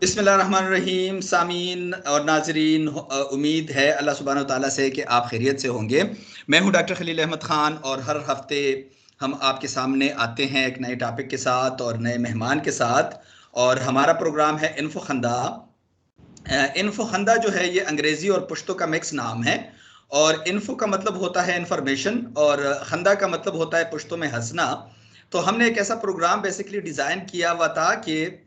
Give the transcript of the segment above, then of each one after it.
बिस्मिल्लाहिर्रहमानिर्रहीम। सामीन और नाजरीन, उम्मीद है अल्लाह सुब्हानहू तआला से कि आप खैरियत से होंगे। मैं हूं डॉक्टर खलील अहमद ख़ान और हर हफ्ते हम आपके सामने आते हैं एक नए टॉपिक के साथ और नए मेहमान के साथ। और हमारा प्रोग्राम है इन्फो खंदा। इन्फो खंदा जो है ये अंग्रेज़ी और पुश्तो का मिक्स नाम है। और इन्फो का मतलब होता है इन्फॉर्मेशन और खंदा का मतलब होता है पुश्तो में हंसना। तो हमने एक ऐसा प्रोग्राम बेसिकली डिज़ाइन किया हुआ था कि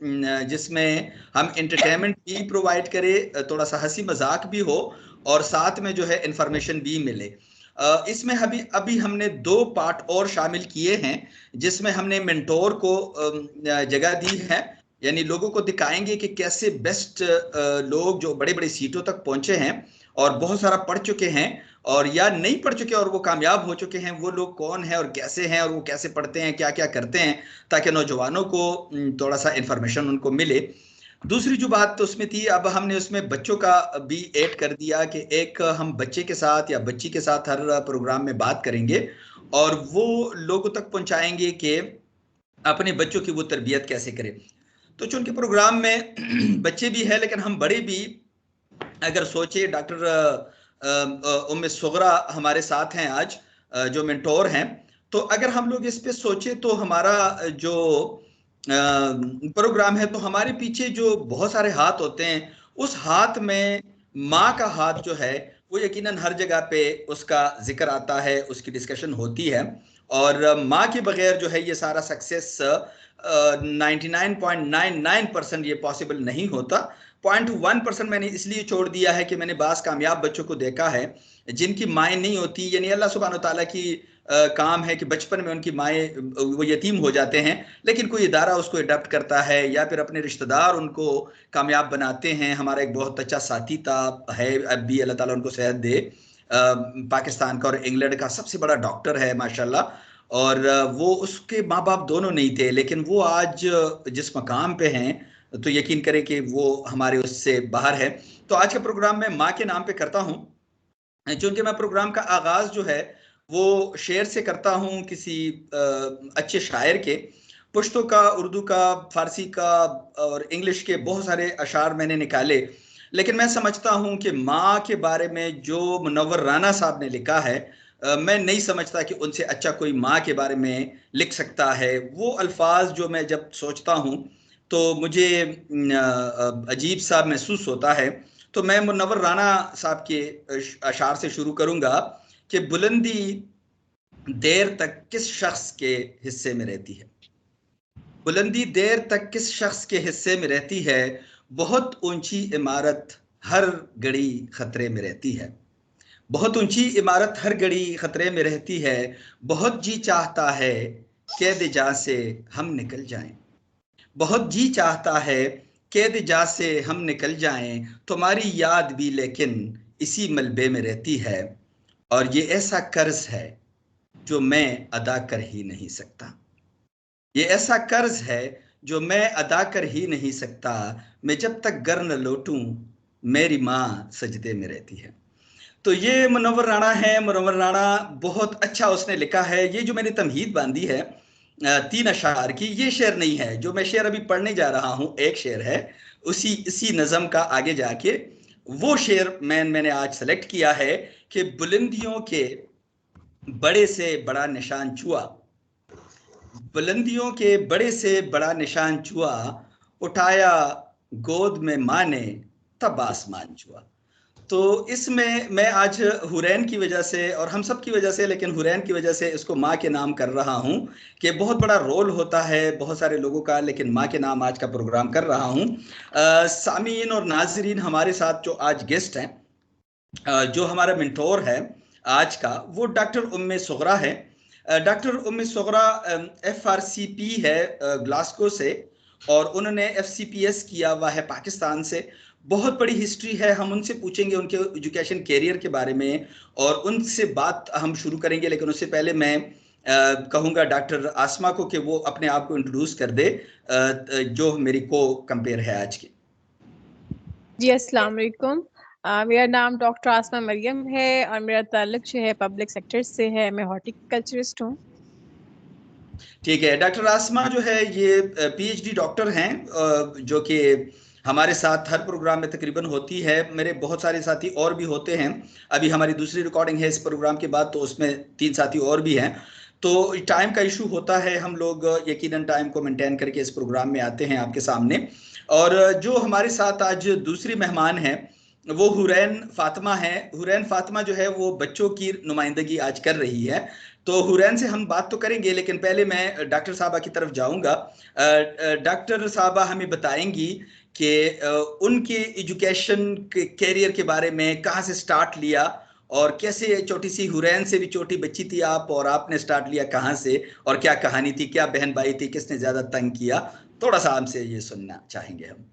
जिसमें हम इंटरटेनमेंट भी प्रोवाइड करें, थोड़ा सा हंसी मजाक भी हो और साथ में जो है इंफॉर्मेशन भी मिले। इसमें अभी अभी हमने 2 पार्ट और शामिल किए हैं जिसमें हमने मेंटोर को जगह दी है। यानी लोगों को दिखाएंगे कि कैसे बेस्ट लोग जो बड़े बड़े सीटों तक पहुंचे हैं और बहुत सारा पढ़ चुके हैं और या नहीं पढ़ चुके और वो कामयाब हो चुके हैं, वो लोग कौन हैं और कैसे हैं और वो कैसे पढ़ते हैं, क्या क्या करते हैं, ताकि नौजवानों को थोड़ा सा इंफॉर्मेशन उनको मिले। दूसरी जो बात तो उसमें थी, अब हमने उसमें बच्चों का भी ऐड कर दिया कि एक हम बच्चे के साथ या बच्ची के साथ हर प्रोग्राम में बात करेंगे और वो लोगों तक पहुंचाएंगे कि अपने बच्चों की वो तरबियत कैसे करें। तो चूंकि प्रोग्राम में बच्चे भी हैं लेकिन हम बड़े भी अगर सोचे, डॉक्टर उम्मे सुगरा हमारे साथ हैं आज, जो मेंटोर हैं। तो अगर हम लोग इस पे सोचे तो हमारा जो प्रोग्राम है, तो हमारे पीछे जो बहुत सारे हाथ होते हैं, उस हाथ में माँ का हाथ जो है वो यकीनन हर जगह पे उसका जिक्र आता है, उसकी डिस्कशन होती है। और माँ के बगैर जो है ये सारा सक्सेस 99.99% ये पॉसिबल नहीं होता। 0.1% मैंने इसलिए छोड़ दिया है कि मैंने बास कामयाब बच्चों को देखा है जिनकी माएँ नहीं होती। यानी अल्लाह सुब्हानहू तआला की काम है कि बचपन में उनकी माएँ वो यतीम हो जाते हैं, लेकिन कोई इदारा उसको अडॉप्ट करता है या फिर अपने रिश्तेदार उनको कामयाब बनाते हैं। हमारा एक बहुत अच्छा साथी था, है अब भी, अल्लाह ताला उनको सेहत दे, पाकिस्तान का और इंग्लैंड का सबसे बड़ा डॉक्टर है माशाल्लाह। और वो उसके माँ बाप दोनों नहीं थे, लेकिन वो आज जिस मकाम पे हैं तो यकीन करें कि वो हमारे उससे बाहर है। तो आज का प्रोग्राम मैं माँ के नाम पे करता हूँ, चूंकि मैं प्रोग्राम का आगाज जो है वो शेर से करता हूँ, किसी अच्छे शायर के। पुश्तो का, उर्दू का, फारसी का और इंग्लिश के बहुत सारे अशार मैंने निकाले, लेकिन मैं समझता हूँ कि माँ के बारे में जो मुनव्वर राना साहब ने लिखा है, मैं नहीं समझता कि उनसे अच्छा कोई माँ के बारे में लिख सकता है। वो अल्फाज जो मैं जब सोचता हूँ तो मुझे अजीब सा महसूस होता है। तो मैं मुनव्वर राना साहब के अशार से शुरू करूंगा कि बुलंदी देर तक किस शख्स के हिस्से में रहती है। बुलंदी देर तक किस शख्स के हिस्से में रहती है, बहुत ऊंची इमारत हर घड़ी खतरे में रहती है। बहुत ऊंची इमारत हर घड़ी खतरे में रहती है, बहुत जी चाहता है कैद जा से हम निकल जाएं। बहुत जी चाहता है कैद जा से हम निकल जाएं, तुम्हारी याद भी लेकिन इसी मलबे में रहती है। और ये ऐसा कर्ज है जो मैं अदा कर ही नहीं सकता। ये ऐसा कर्ज है जो मैं अदा कर ही नहीं सकता। मैं जब तक घर न लौटूं मेरी माँ सजदे में रहती है। तो ये मुनव्वर राणा है। मुनव्वर राणा बहुत अच्छा उसने लिखा है। ये जो मैंने तमहीद बांधी है 3 अशार की, ये शेर नहीं है। जो मैं शेर अभी पढ़ने जा रहा हूँ एक शेर है, उसी इसी नज़म का आगे जाके वो शेर मैंने आज सेलेक्ट किया है कि बुलंदियों के बड़े से बड़ा निशान छुआ, बुलंदियों के बड़े से बड़ा निशान छुआ, उठाया गोद में माँ ने तब आसमान छुआ। तो इसमें मैं आज हुरैन की वजह से और हम सब की वजह से, लेकिन हुरैन की वजह से इसको माँ के नाम कर रहा हूँ कि बहुत बड़ा रोल होता है बहुत सारे लोगों का, लेकिन माँ के नाम आज का प्रोग्राम कर रहा हूँ। सामीन और नाजरीन, हमारे साथ जो आज गेस्ट हैं, जो हमारा मेंटोर है आज का, वो डॉक्टर उम्मे सुगरा है। डॉक्टर उम्मे सुगरा FRCP है ग्लासगो से, और उन्होंने FCPS किया हुआ है पाकिस्तान से। बहुत बड़ी हिस्ट्री है। हम उनसे पूछेंगे उनके एजुकेशन कैरियर के बारे में और उनसे बात हम शुरू करेंगे, लेकिन उससे पहले मैं कहूँगा डॉक्टर आसमा को कि वो अपने आप को इंट्रोड्यूस कर दे, जो मेरी को कंपेयर है आज की। जी अस्सलाम वालेकुम। मेरा नाम डॉक्टर आसमा मरियम है और मेरा ताल्लुक जो है पब्लिक सेक्टर से है। मैं हॉर्टिकल्चरिस्ट हूँ। ठीक है, डॉक्टर आसमा जो है ये PhD डॉक्टर हैं, जो कि हमारे साथ हर प्रोग्राम में तकरीबन होती है। मेरे बहुत सारे साथी और भी होते हैं। अभी हमारी दूसरी रिकॉर्डिंग है इस प्रोग्राम के बाद, तो उसमें 3 साथी और भी हैं। तो टाइम का इशू होता है, हम लोग यकीनन टाइम को मेंटेन करके इस प्रोग्राम में आते हैं आपके सामने। और जो हमारे साथ आज दूसरी मेहमान है वो हुरैन फातिमा है। हुरैन फातिमा जो है वो बच्चों की नुमाइंदगी आज कर रही है। तो हुरैन से हम बात तो करेंगे, लेकिन पहले मैं डॉक्टर साहबा की तरफ जाऊंगा। डॉक्टर साहबा हमें बताएंगी कि उनके एजुकेशन के कैरियर के बारे में, कहाँ से स्टार्ट लिया और कैसे, छोटी सी हुरैन से भी छोटी बच्ची थी आप, और आपने स्टार्ट लिया कहाँ से, और क्या कहानी थी, क्या बहन भाई थी, किसने ज्यादा तंग किया, थोड़ा सा हमसे ये सुनना चाहेंगे हम।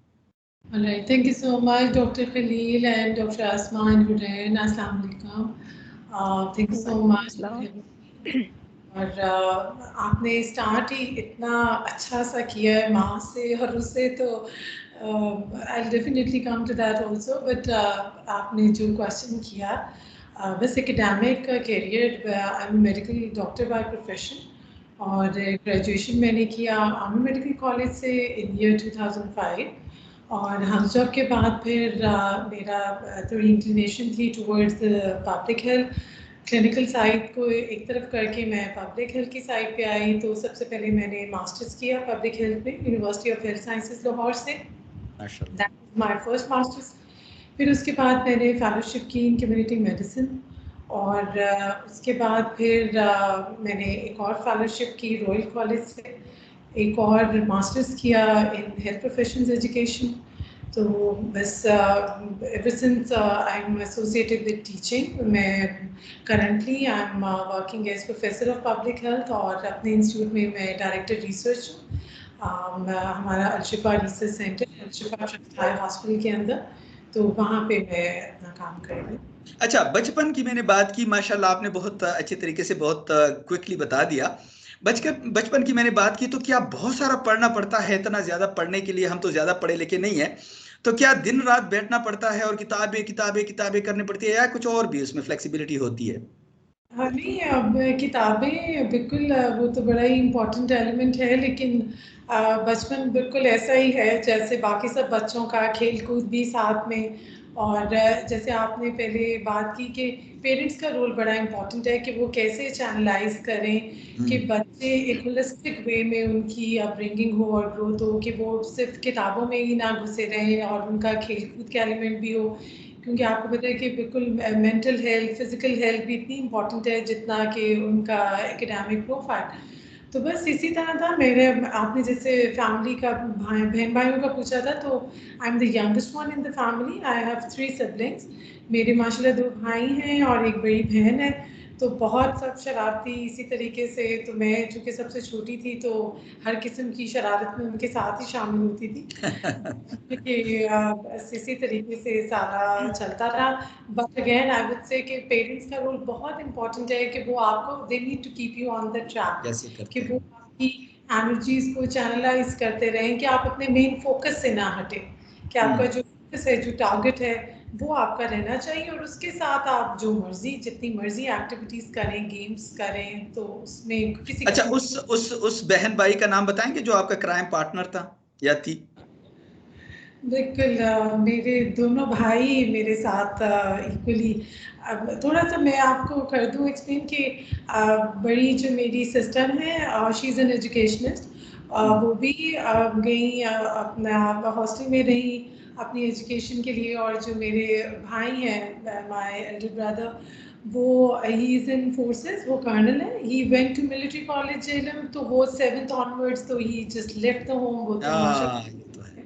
All right, thank you so much, Dr. Khalil and Dr. Asma and Hudain. Assalamu alaikum. Thank you so much for having me. और आपने स्टार्ट ही इतना अच्छा सा किया है माँ से और उससे, तो I'll definitely come to that also. But आपने जो क्वेश्चन किया, बस academic career, I am medical doctor by profession, और ग्रेजुएशन मैंने किया आर्मी मेडिकल कॉलेज से इन ईयर 2005। और हाउस जॉब के बाद फिर मेरा थोड़ी इंक्लिनेशन थी towards the public health clinical side को एक तरफ करके मैं पब्लिक हेल्थ की साइड पे आई। तो सबसे पहले मैंने मास्टर्स किया पब्लिक हेल्थ में university of health sciences Lahore से, that was my first masters. फिर उसके बाद मैंने फेलोशिप की इन कम्युनिटी मेडिसिन, और उसके बाद फिर मैंने एक और फेलोशिप की रॉयल कॉलेज से, एक और मास्टर्स किया इन हेल्थ प्रोफेशंस एजुकेशन। तो बस ever since I am associated with teaching, मैं currently I am working as professor of public health, और अपने इंस्टीट्यूट में मैं डायरेक्टर रिसर्च हूँ। हमारा Alshifa research centre Alshifa hospital के अंदर, तो वहाँ पे मैं अपना काम कर रही हूँ। अच्छा, बचपन की मैंने बात की, माशाल्लाह आपने बहुत अच्छे तरीके से, बहुत क्विकली बता दिया। बचपन की मैंने बात की, तो क्या बहुत सारा पढ़ना पड़ता है? इतना ज्यादा पढ़ने के लिए, हम तो ज्यादा पढ़े लिखे नहीं है, तो क्या दिन रात बैठना पड़ता है और किताबें किताबें किताबें करनी पड़ती है, या कुछ और भी उसमें फ्लेक्सिबिलिटी होती है? हाँ नहीं, अब किताबें बिल्कुल वो तो बड़ा ही इम्पोर्टेंट एलिमेंट है, लेकिन बचपन बिल्कुल ऐसा ही है जैसे बाकी सब बच्चों का, खेल कूद भी साथ में। और जैसे आपने पहले बात की कि पेरेंट्स का रोल बड़ा इम्पोर्टेंट है कि वो कैसे चैनलाइज करें कि बच्चे एक होलिस्टिक वे में उनकी अपब्रिंगिंग हो और ग्रोथ हो, कि वो सिर्फ किताबों में ही ना घुसे रहें और उनका खेल कूद के एलिमेंट भी हो। क्योंकि आपको पता है कि बिल्कुल मेंटल हेल्थ, फिजिकल हेल्थ भी इतनी इम्पोर्टेंट है जितना कि उनका एकेडमिक प्रोफाइल। तो बस इसी तरह था मेरे, आपने जैसे फैमिली का बहन भाइयों का पूछा था, तो I am the youngest one in the family. I have 3 siblings. मेरे माशाल्लाह 2 भाई हैं और एक बड़ी बहन है। तो बहुत सब शरारती इसी तरीके से, तो मैं चूँकि सबसे छोटी थी तो हर किस्म की शरारत में उनके साथ ही शामिल होती थी। कि बस इसी तरीके से सारा चलता रहा। But again I would say कि पेरेंट्स का रोल बहुत इम्पोर्टेंट है कि वो आपको, they need to keep you on the track, कैसे करते कि हैं? वो आपकी एनर्जीज को चैनलाइज करते रहें, कि आप अपने मेन फोकस से ना हटें, कि आपका जो फोकस है, जो टारगेट है, वो आपका रहना चाहिए। और उसके साथ आप जो मर्जी, जितनी मर्जी एक्टिविटीज करें, गेम्स करें, तो उसमें किसी अच्छा, किस्म उस बहन भाई का नाम बताएंगे जो आपका क्राइम पार्टनर था या थी? बिल्कुल, मेरे दोनों भाई मेरे साथ इक्वली। अब थोड़ा सा मैं आपको कर दूं एक्सप्लेन कि बड़ी जो मेरी सिस्टर है, शी इज़ एन एजुकेशनिस्ट। वो भी गई अपना हॉस्टल में रही अपनी एजुकेशन के लिए। और जो मेरे भाई हैं, माय एल्डर ब्रदर, वो ही इज़ इन फोर्सेस, वो कर्नल है। He went to military college Jhelum, तो वो 7th ऑनवर्ड्स तो he just left the home. वो तो माशाल्लाह, ये तो है।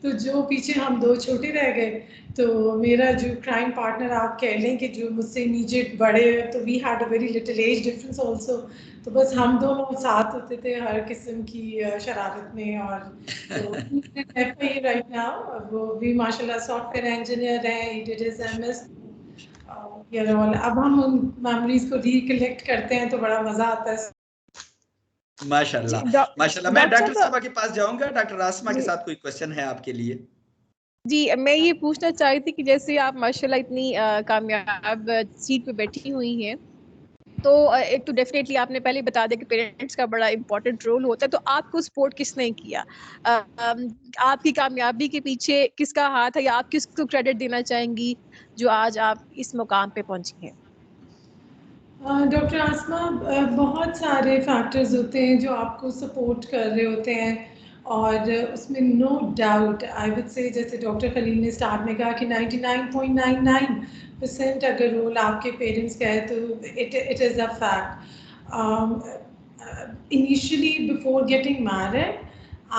तो जो पीछे हम 2 छोटे रह गए। तो मेरा जो क्राइम पार्टनर आप कह लें कि जो मुझसे इमीडिएट बड़े, तो we had a very little age difference also. तो बस हम दोनों साथ होते थे हर किस्म की शरारत में। और तो राइट नाउ वो भी माशाल्लाह सॉफ्टवेयर इंजीनियर है, ही डिड हिज एमएस। अब हम उन मेमोरीज को रिकलेक्ट करते हैं तो बड़ा मजा आता है। माशाल्लाह, माशाल्लाह। मैं डॉक्टर डॉक्टर साहब, साहबा के पास जाऊंगा। डॉक्टर आसमा के साथ कोई क्वेश्चन है आपके लिए? जी मैं ये पूछना चाहती थी कि जैसे आप माशाल्लाह इतनी कामयाब सीट पे बैठी हुई हैं, तो एक तो डेफिनेटली आपने पहले बता दिया कि पेरेंट्स का बड़ा इंपॉर्टेंट रोल होता है, तो आपको सपोर्ट किसने किया? आपकी कामयाबी के पीछे किसका हाथ है, या आप किसको क्रेडिट देना चाहेंगी जो आज आप इस मुकाम पे पहुंची हैं? डॉक्टर आसमा, बहुत सारे फैक्टर्स होते हैं जो आपको सपोर्ट कर रहे होते हैं, और उसमें no doubt I would say, जैसे डॉक्टर खलील ने स्टार्ट में कहा कि 99.99% अगर रोल आपके पेरेंट्स का है तो it is a fact. Initially before getting married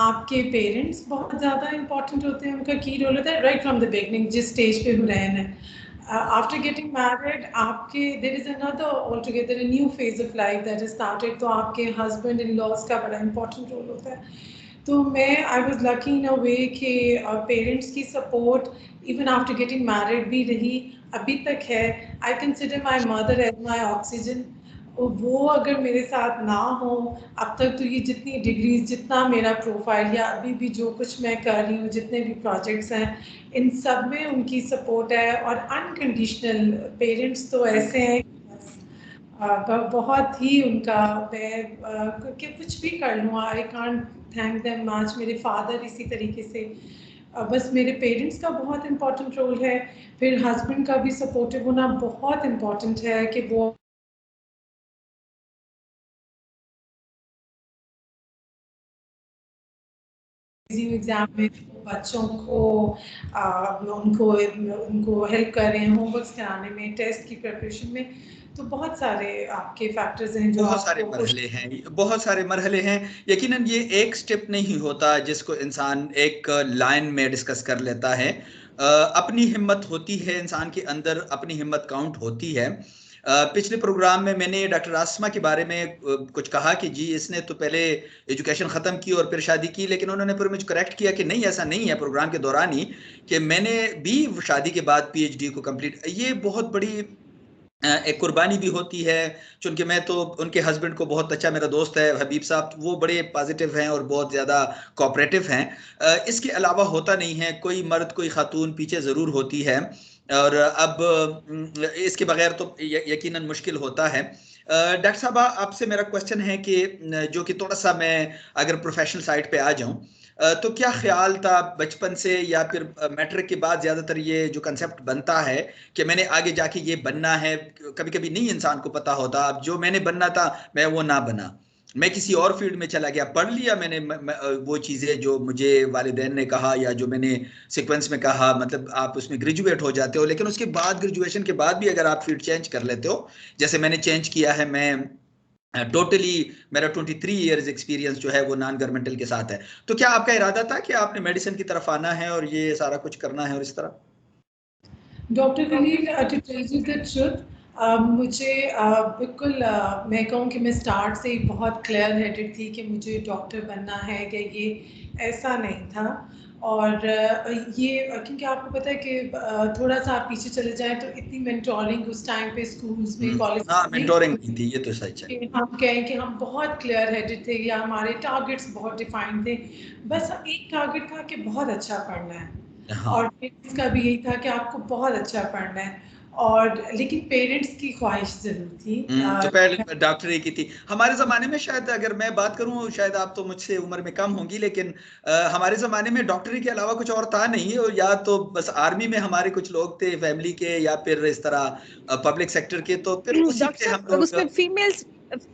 आपके पेरेंट्स बहुत ज़्यादा इंपॉर्टेंट होते हैं, उनका की रोल होता है राइट फ्रॉम द बिगनिंग, जिस स्टेज पे हुरैन है। After getting married, आपके there is another altogether a new phase of life that has started, तो आपके husband in laws का बड़ा important role होता है। तो मैं I was lucky in a way कि parents की support even after getting married भी रही, अभी तक है। I consider my mother as my oxygen। वो अगर मेरे साथ ना हो अब तक, तो ये जितनी डिग्रीज, जितना मेरा प्रोफाइल, या अभी भी जो कुछ मैं कर रही हूँ, जितने भी प्रोजेक्ट्स हैं, इन सब में उनकी सपोर्ट है। और अनकंडीशनल पेरेंट्स तो ऐसे हैं कि बहुत ही उनका, मैं कि कुछ भी कर लूँ, I can't thank them much. मेरे फादर इसी तरीके से, बस मेरे पेरेंट्स का बहुत इम्पोर्टेंट रोल है। फिर हस्बैंड का भी सपोर्टिव होना बहुत इम्पोर्टेंट है कि वो एग्जाम में बच्चों को उनको हेल्प कर रहे हैं होमवर्क्स कराने में, टेस्ट की प्रिपरेशन में। तो बहुत सारे आपके फैक्टर्स हैं जो बहुत सारे आपको मरहले हैं, बहुत सारे मरहले हैं। यकीनन ये एक स्टेप नहीं होता जिसको इंसान एक लाइन में डिस्कस कर लेता है। अपनी हिम्मत होती है इंसान के अंदर, अपनी हिम्मत काउंट होती है। पिछले प्रोग्राम में मैंने डॉक्टर आसमा के बारे में कुछ कहा कि जी इसने तो पहले एजुकेशन ख़त्म की और फिर शादी की, लेकिन उन्होंने फिर मुझे करेक्ट किया कि नहीं ऐसा नहीं है, प्रोग्राम के दौरान ही, कि मैंने भी शादी के बाद पीएचडी को कंप्लीट। ये बहुत बड़ी एक कुर्बानी भी होती है। चूंकि मैं तो उनके हस्बैंड को बहुत अच्छा, मेरा दोस्त है हबीब साहब, वो बड़े पॉजिटिव हैं और बहुत ज़्यादा कोऑपरेटिव हैं। इसके अलावा होता नहीं है, कोई मर्द कोई खातून पीछे ज़रूर होती है, और अब इसके बगैर तो यकीनन मुश्किल होता है। डॉक्टर साहब, आपसे मेरा क्वेश्चन है कि जो कि थोड़ा सा मैं अगर प्रोफेशनल साइड पे आ जाऊं, तो क्या ख्याल था बचपन से या फिर मैट्रिक के बाद ज़्यादातर ये जो कंसेप्ट बनता है कि मैंने आगे जाके ये बनना है, कभी कभी नहीं इंसान को पता होता, अब जो मैंने बनना था मैं वो ना बना, मैं किसी और फील्ड में चला गया, पढ़ लिया मैंने वो चीज़ें जो मुझे वालिदैन ने कहा या जो मैंने सीक्वेंस में कहा, मतलब आप उसमें ग्रेजुएट हो जाते हो, लेकिन उसके बाद ग्रेजुएशन के बाद भी अगर आप फील्ड चेंज कर लेते हो, जैसे मैंने चेंज किया है, मैं टोटली मेरा 23 इयर्स एक्सपीरियंस जो है वो नॉन गवर्नमेंटल के साथ है। तो क्या आपका इरादा था कि आपने मेडिसिन की तरफ आना है और ये सारा कुछ करना है और इस तरह? Doctor Khalil, to tell you the truth, मुझे बिल्कुल मैं कहूँ कि मैं स्टार्ट से ही बहुत क्लियर हेडेड थी कि मुझे डॉक्टर बनना है, कि ये ऐसा नहीं था। और ये क्योंकि आपको पता है कि थोड़ा सा आप पीछे चले जाएं तो इतनी मेंटोरिंग उस टाइम पे स्कूल्स में, कॉलेज हाँ, में मेंटोरिंग नहीं थी, ये तो सच है। हम कहें कि हम बहुत क्लियर हेडेड थे, या हमारे टारगेट्स बहुत डिफाइंड थे। बस एक टारगेट था कि बहुत अच्छा पढ़ना है, हाँ। और पेरेंट्स का भी यही था कि आपको बहुत अच्छा पढ़ना है। और लेकिन पेरेंट्स की ख्वाहिश जरूर थी। तो पहले डॉक्टरी की थी हमारे ज़माने में, शायद अगर मैं बात करूं, शायद आप तो मुझसे उम्र में कम होंगी, लेकिन हमारे ज़माने में डॉक्टरी के अलावा कुछ और था नहीं, और या तो बस आर्मी में हमारे कुछ लोग थे फैमिली के, या फिर इस तरह पब्लिक सेक्टर के, तो फिर उसी डॉक्टर पे हम साहब, लोग। उसमें females,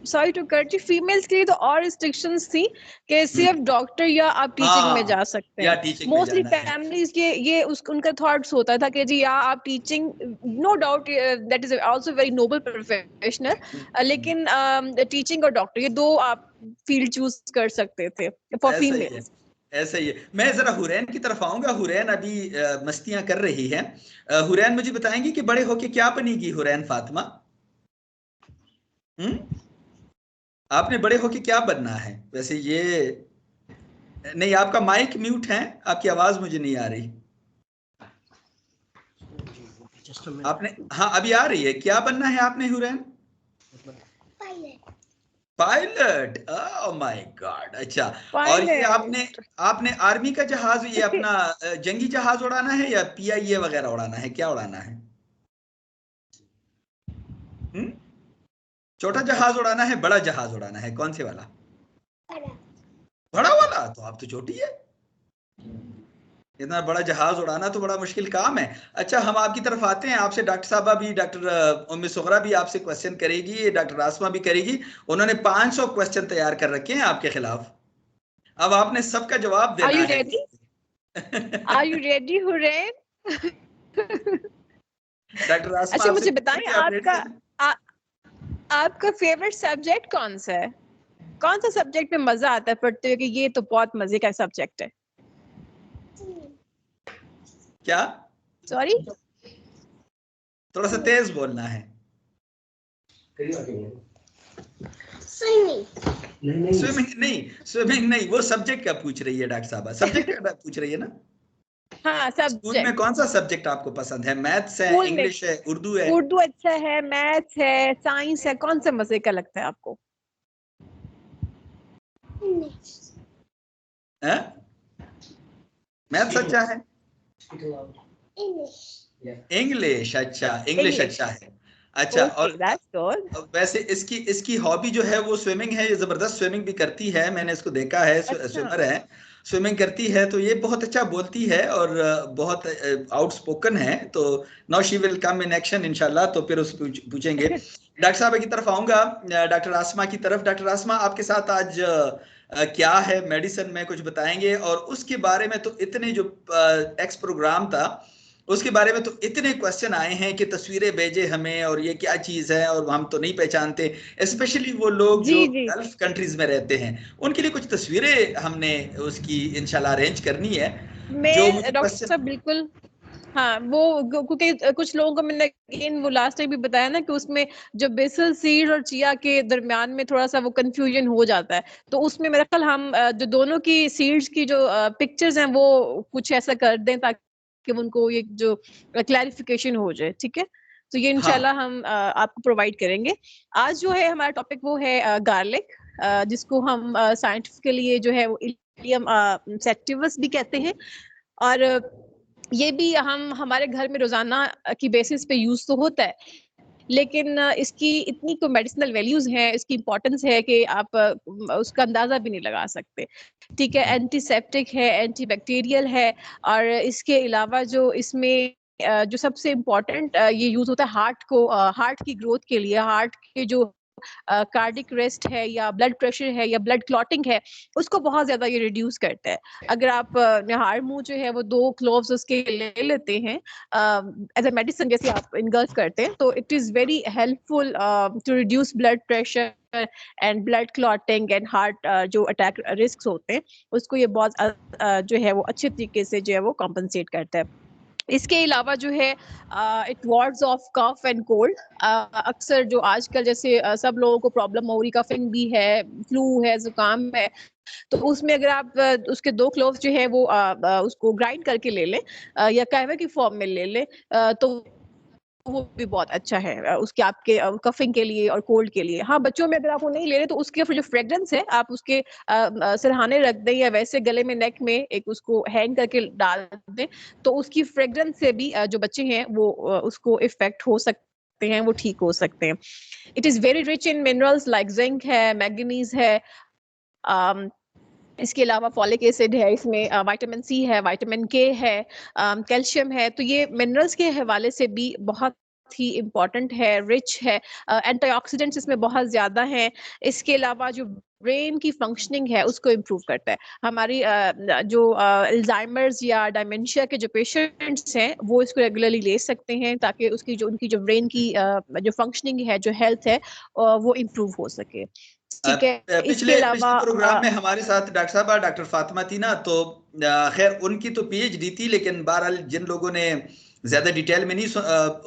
sorry to cut you, females के लिए तो और रिस्ट्रिक्शंस थी कि सिर्फ डॉक्टर या आप टीचिंग में हाँ, जा सकते या हैं। टीचिंग में मोस्टली जाना है। फैमिलीज ये उनका थॉट्स होता था कि जी या आप teaching, no doubt that is also very noble professional, लेकिन टीचिंग और डॉक्टर ये दो आप फील्ड चूज कर सकते थे फॉर ऐसा ही है, फीमेल्स। ऐसा ही है। मैं जरा हुरैन की तरफ आऊंगा। हुरैन अभी मस्तियां कर रही है। हुरैन मुझे बताएंगी कि बड़े होके क्या बनेगी हुरैन फातिमा? हम्म, आपने बड़े होके क्या बनना है वैसे? ये नहीं, आपका माइक म्यूट है, आपकी आवाज मुझे नहीं आ रही। आपने, हाँ अभी आ रही है, क्या बनना है आपने Hurain? Pilot, oh my God, अच्छा। और ये आपने पायलट। आपने आर्मी का जहाज, ये अपना जंगी जहाज उड़ाना है या पीआईए वगैरह उड़ाना है, क्या उड़ाना है? हम्म, छोटा जहाज उड़ाना है, बड़ा जहाज उड़ाना है, कौन से वाला? बड़ा वाला। तो आप तो छोटी है, इतना बड़ा जहाज उड़ाना तो बड़ा मुश्किल काम है। अच्छा, हम आपकी तरफ आते हैं। आपसे डॉक्टर साहबा भी, डॉक्टर उम्मे सुगरा भी आपसे क्वेश्चन करेगी, डॉक्टर आसमा भी करेगी। उन्होंने 500 क्वेश्चन तैयार कर रखे हैं आपके खिलाफ। अब आपने सबका जवाब देना है। Are you ready, Hurain? Doctor Asma, अच्छा, मुझे बताएं आपका फेवरेट सब्जेक्ट कौन सा है? कौन सा सब्जेक्ट में मजा आता है पढ़ते हुए कि ये तो बहुत मजे का सब्जेक्ट है? क्या? सॉरी, थोड़ा सा तेज बोलना है। स्विमिंग नहीं, वो सब्जेक्ट क्या पूछ रही है डॉक्टर साहब? सब्जेक्ट क्या पूछ रही है ना? हाँ, स्कूल में कौन सा सब्जेक्ट आपको पसंद है? मैथ्स है, इंग्लिश है, उर्दू है? उर्दू अच्छा है, मैथ्स है, साइंस है, कौन सा मजे का लगता है आपको? मैथ्स अच्छा है, इंग्लिश अच्छा, इंग्लिश अच्छा है। अच्छा, और वैसे इसकी हॉबी जो है वो स्विमिंग है। ये जबरदस्त स्विमिंग भी करती है, मैंने इसको देखा है। स्विमर है, स्विमिंग करती है, तो ये बहुत अच्छा बोलती है और बहुत आउटस्पोकन है। तो now she will come in action इंशाल्लाह। तो फिर उसको पूछेंगे। डॉक्टर साहब की तरफ आऊंगा, डॉक्टर आसमा की तरफ। डॉक्टर आसमा, आपके साथ आज क्या है? मेडिसिन में कुछ बताएंगे, और उसके बारे में तो इतने जो एक्स प्रोग्राम था उसके बारे में तो इतने क्वेश्चन आए हैं कि तस्वीरें भेजे हमें, और ये क्या चीज है और हम तो नहीं पहचानते। स्पेशली वो लोग जो गल्फ कंट्रीज में रहते हैं, उनके लिए कुछ तस्वीरें हमने उसकी इंशाल्लाह अरेंज करनी है। जो डॉक्टर साहब बिल्कुल, हाँ, वो क्योंकि कुछ लोगों को मैंने वो लास्ट टाइम भी बताया ना कि उसमें जो बेसल सीड और चिया के दरमियान में थोड़ा सा वो कंफ्यूजन हो जाता है। तो उसमें मेरा ख्याल हम जो दोनों की सीड्स की जो पिक्चर्स हैं वो कुछ ऐसा कर दें ताकि उनको ये जो क्लैरिफिकेशन हो जाए। ठीक है, तो ये इंशाल्लाह हम आपको प्रोवाइड करेंगे। आज जो है हमारा टॉपिक वो है गार्लिक, जिसको हम साइंटिफिकली जो है वो इलियम सैटिवस भी कहते हैं। और ये भी हम हमारे घर में रोजाना की बेसिस पे यूज तो होता है, लेकिन इसकी इतनी कोई मेडिसिनल वैल्यूज हैं, इसकी इंपॉर्टेंस है कि आप उसका अंदाजा भी नहीं लगा सकते। ठीक है, एंटीसेप्टिक है, एंटीबैक्टीरियल है, और इसके अलावा जो इसमें जो सबसे इम्पोर्टेंट ये यूज होता है हार्ट की ग्रोथ के लिए, हार्ट के जो कार्डिक रेस्ट है या ब्लड प्रेशर है या ब्लड क्लॉटिंग है, उसको बहुत ज्यादा ये रिड्यूस करता है। अगर आप निहार मुंह जो है वो 2 क्लोव्स उसके ले लेते हैं एज अ मेडिसिन, जैसे आप इनगल्फ करते हैं, तो it is very helpful to reduce blood pressure and blood clotting and heart जो अटैक रिस्क होते हैं, उसको ये बहुत जो है वो अच्छे तरीके से जो है वो कॉम्पनसेट करता है। इसके अलावा जो है it wards off cough and cold. अक्सर जो आजकल जैसे सब लोगों को प्रॉब्लम हो रही, कफिंग भी है, फ्लू है, जुकाम है, तो उसमें अगर आप उसके 2 क्लोव्स जो है वो उसको ग्राइंड करके ले लें या कहवे की फॉर्म में ले लें, तो वो भी बहुत अच्छा है उसके आपके कफिंग के लिए और कोल्ड के लिए। हाँ, बच्चों में अगर आप वो नहीं ले रहे तो उसके फिर जो फ्रेग्रेंस है आप उसके सिरहाने रख दें या वैसे गले में, नेक में एक उसको हैंग करके डाल दें, तो उसकी फ्रेग्रेंस से भी जो बच्चे हैं वो उसको इफेक्ट हो सकते हैं, वो ठीक हो सकते हैं। It is very rich in minerals like zinc है, मैंगनीज है, इसके अलावा फॉलिक एसिड है, इसमें विटामिन सी है, विटामिन के है, कैल्शियम है। तो ये मिनरल्स के हवाले से भी बहुत ही इम्पोर्टेंट है, रिच है। एंटीऑक्सीडेंट्स इसमें बहुत ज्यादा हैं। इसके अलावा जो ब्रेन की फंक्शनिंग है उसको इम्प्रूव करता है। हमारी जो अल्जाइमर्स या डायमेंशिया के जो पेशेंट्स हैं वो इसको रेगुलरली ले सकते हैं ताकि उनकी जो ब्रेन की जो फंक्शनिंग है, जो हेल्थ है, वो इम्प्रूव हो सके। ठीक है, पिछले प्रोग्राम में हमारे साथ डॉक्टर साहब डॉक्टर फातिमा थी ना, तो खैर उनकी तो पीएचडी थी, लेकिन बहरहाल जिन लोगों ने ज्यादा डिटेल में नहीं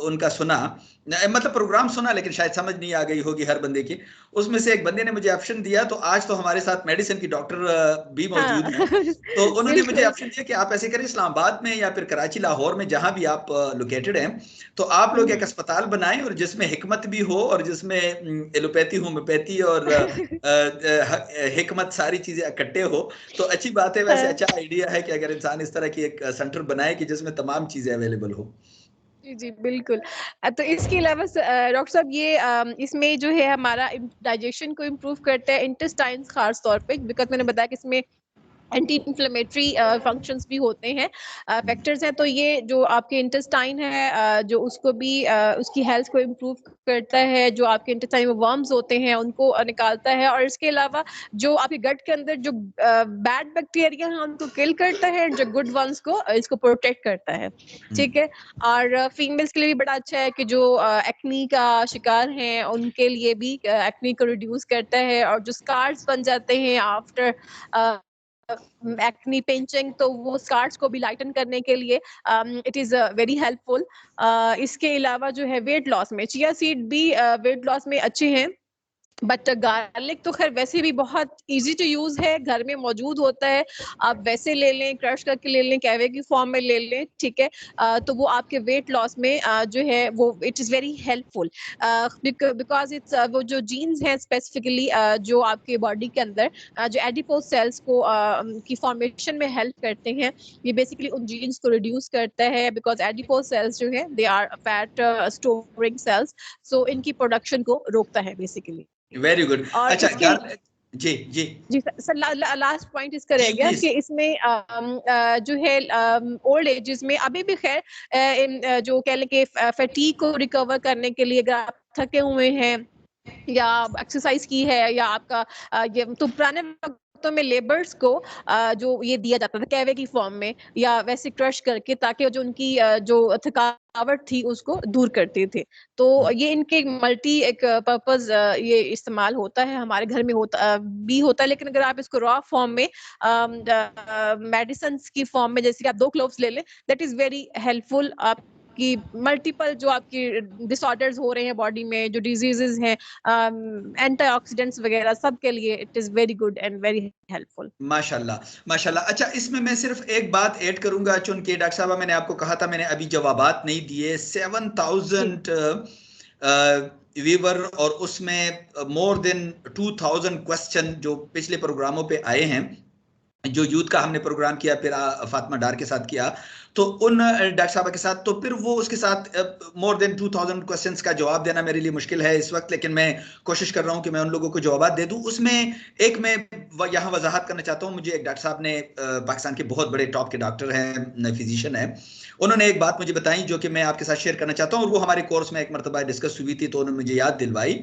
उनका सुना, मतलब प्रोग्राम सुना, लेकिन शायद समझ नहीं आ गई होगी हर बंदे की। उसमें से एक बंदे ने मुझे ऑप्शन दिया, तो आज तो हमारे साथ मेडिसिन की डॉक्टर भी मौजूद हैं, तो उन्होंने मुझे ऑप्शन दिया कि आप ऐसे करें, इस्लामाबाद में या फिर कराची, लाहौर में, जहां भी आप लोकेटेड हैं, तो आप लोग एक अस्पताल बनाएं और जिसमें हिकमत भी हो और जिसमें एलोपैथी, होम्योपैथी और हिकमत सारी चीजें इकट्ठे हो, तो अच्छी बात है। वैसे अच्छा आइडिया है कि अगर इंसान इस तरह की एक सेंटर बनाए कि जिसमें तमाम चीजें अवेलेबल हो। जी, जी, बिल्कुल। तो इसके अलावा डॉक्टर साहब ये इसमें जो है हमारा डाइजेशन को इम्प्रूव करता है, इंटेस्टाइन्स ख़ास तौर पे, बिकॉज़ मैंने बताया कि इसमें एंटी इन्फ्लेमेटरी फंक्शंस भी होते हैं, फैक्टर्स हैं, तो ये जो आपके इंटेस्टाइन है जो उसको भी उसकी हेल्थ को इम्प्रूव करता है, जो आपके इंटेस्टाइन में वर्म्स होते हैं उनको निकालता है, और इसके अलावा जो आपके गट के अंदर जो बैड बैक्टीरिया हैं उनको किल करता है, जो गुड वंस को इसको प्रोटेक्ट करता है, ठीक है। और फीमेल्स के लिए भी बड़ा अच्छा है कि जो एक्नी का शिकार हैं उनके लिए भी एक्नी को रिड्यूस करता है, और जो स्कार्स बन जाते हैं आफ्टर एक्नी पिंचिंग, तो वो स्कार्स को भी लाइटन करने के लिए इट इज वेरी हेल्पफुल। इसके अलावा जो है वेट लॉस में चिया सीड भी वेट लॉस में अच्छे हैं, बट गार्लिक तो खैर वैसे भी बहुत इजी टू यूज है, घर में मौजूद होता है, आप वैसे ले लें, क्रश करके ले लें, कैवे की फॉर्म में ले लें, ठीक है। तो वो आपके वेट लॉस में जो है वो it is very helpful, because it's वो जो जीन्स हैं स्पेसिफिकली जो आपके बॉडी के अंदर जो एडिपोज सेल्स को की फॉर्मेशन में हेल्प करते हैं, ये बेसिकली उन जीन्स को रिड्यूस करता है, बिकॉज एडिपोज सेल्स जो है they are fat storing cells, so इनकी प्रोडक्शन को रोकता है बेसिकली। Very good. और अच्छा इसके जी जी जी सर, लास्ट पॉइंट इसका जी रह गया प्लीज। कि इसमें जो है ओल्ड एजेस में अभी भी खैर जो कह लें कि फैटीग को रिकवर करने के लिए अगर आप थके हुए हैं या एक्सरसाइज की है, या आपका ये तो पुराने वक्तों में लेबर्स को जो ये दिया जाता था कैवे की फॉर्म में या वैसे क्रश करके, ताकि जो उनकी जो थकावट थी उसको दूर करते थे। तो ये इनके मल्टी एक पर्पस ये इस्तेमाल होता है, हमारे घर में भी होता है, लेकिन अगर आप इसको रॉ फॉर्म में मेडिसिन की फॉर्म में, जैसे कि आप 2 क्लोव्स ले लें, दैट इज वेरी हेल्पफुल आपकी मल्टीपल जो आपकी डिसऑर्डर्स हो रहे हैं बॉडी में, जो डिजीजेस हैं, एंटीऑक्सीडेंट्स वगैरह, सब के लिए it is very good and very helpful. माशाल्लाह माशाल्लाह। अच्छा, इसमें मैं सिर्फ एक बात ऐड करूंगा, चूंकि डॉक्टर साहब मैंने आपको कहा था, मैंने अभी जवाबात नहीं दिए। 7000 व्यूवर और उसमें मोर देन 2000 क्वेश्चन जो पिछले प्रोग्रामों पे आए हैं, जो यूथ का हमने प्रोग्राम किया, फिर फातिमा डार के साथ किया, तो उन डॉक्टर साहब के साथ, तो फिर वो उसके साथ मोर देन 2000 क्वेश्चंस का जवाब देना मेरे लिए मुश्किल है इस वक्त, लेकिन मैं कोशिश कर रहा हूं कि मैं उन लोगों को जवाब दे दूं। उसमें एक मैं यहाँ वजाहत करना चाहता हूं। मुझे एक डॉक्टर साहब ने, पाकिस्तान के बहुत बड़े टॉप के डॉक्टर हैं, फिजिशियन है, उन्होंने एक बात मुझे बताई जो कि मैं आपके साथ शेयर करना चाहता हूँ, और वो हमारे कोर्स में एक मरतबा डिस्कस हुई थी, तो उन्होंने मुझे याद दिलवाई।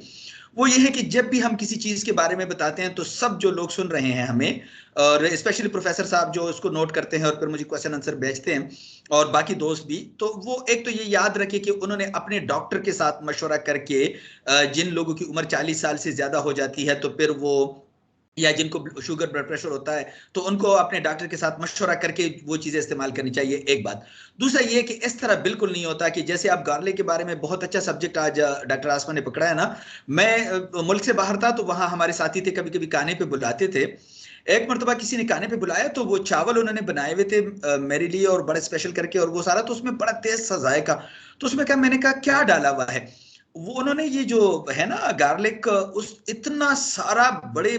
वो ये है कि जब भी हम किसी चीज के बारे में बताते हैं, तो सब जो लोग सुन रहे हैं हमें, और स्पेशली प्रोफेसर साहब जो उसको नोट करते हैं और फिर मुझे क्वेश्चन आंसर भेजते हैं, और बाकी दोस्त भी, तो वो एक तो ये याद रखे कि उन्होंने अपने डॉक्टर के साथ मशवरा करके, जिन लोगों की उम्र 40 साल से ज्यादा हो जाती है, तो फिर वो, या जिनको शुगर ब्लड प्रेशर होता है, तो उनको अपने डॉक्टर के साथ मशवरा करके वो चीजें इस्तेमाल करनी चाहिए, एक बात। दूसरा ये कि इस तरह बिल्कुल नहीं होता कि जैसे आप गार्लिक के बारे में, बहुत अच्छा सब्जेक्ट आज डॉक्टर आसमा ने पकड़ा है ना। मैं मुल्क से बाहर था, तो वहां हमारे साथी थे, कभी कभी खाने पे बुलाते थे। एक मरतबा किसी ने खाने पे बुलाया, तो वो चावल उन्होंने बनाए हुए थे मेरे लिए, और बड़े स्पेशल करके, और वो सारा, तो उसमें बड़ा तेज सा जायका। तो उसमें क्या, मैंने कहा क्या डाला हुआ है? वो उन्होंने ये जो है ना गार्लिक, उस इतना सारा बड़े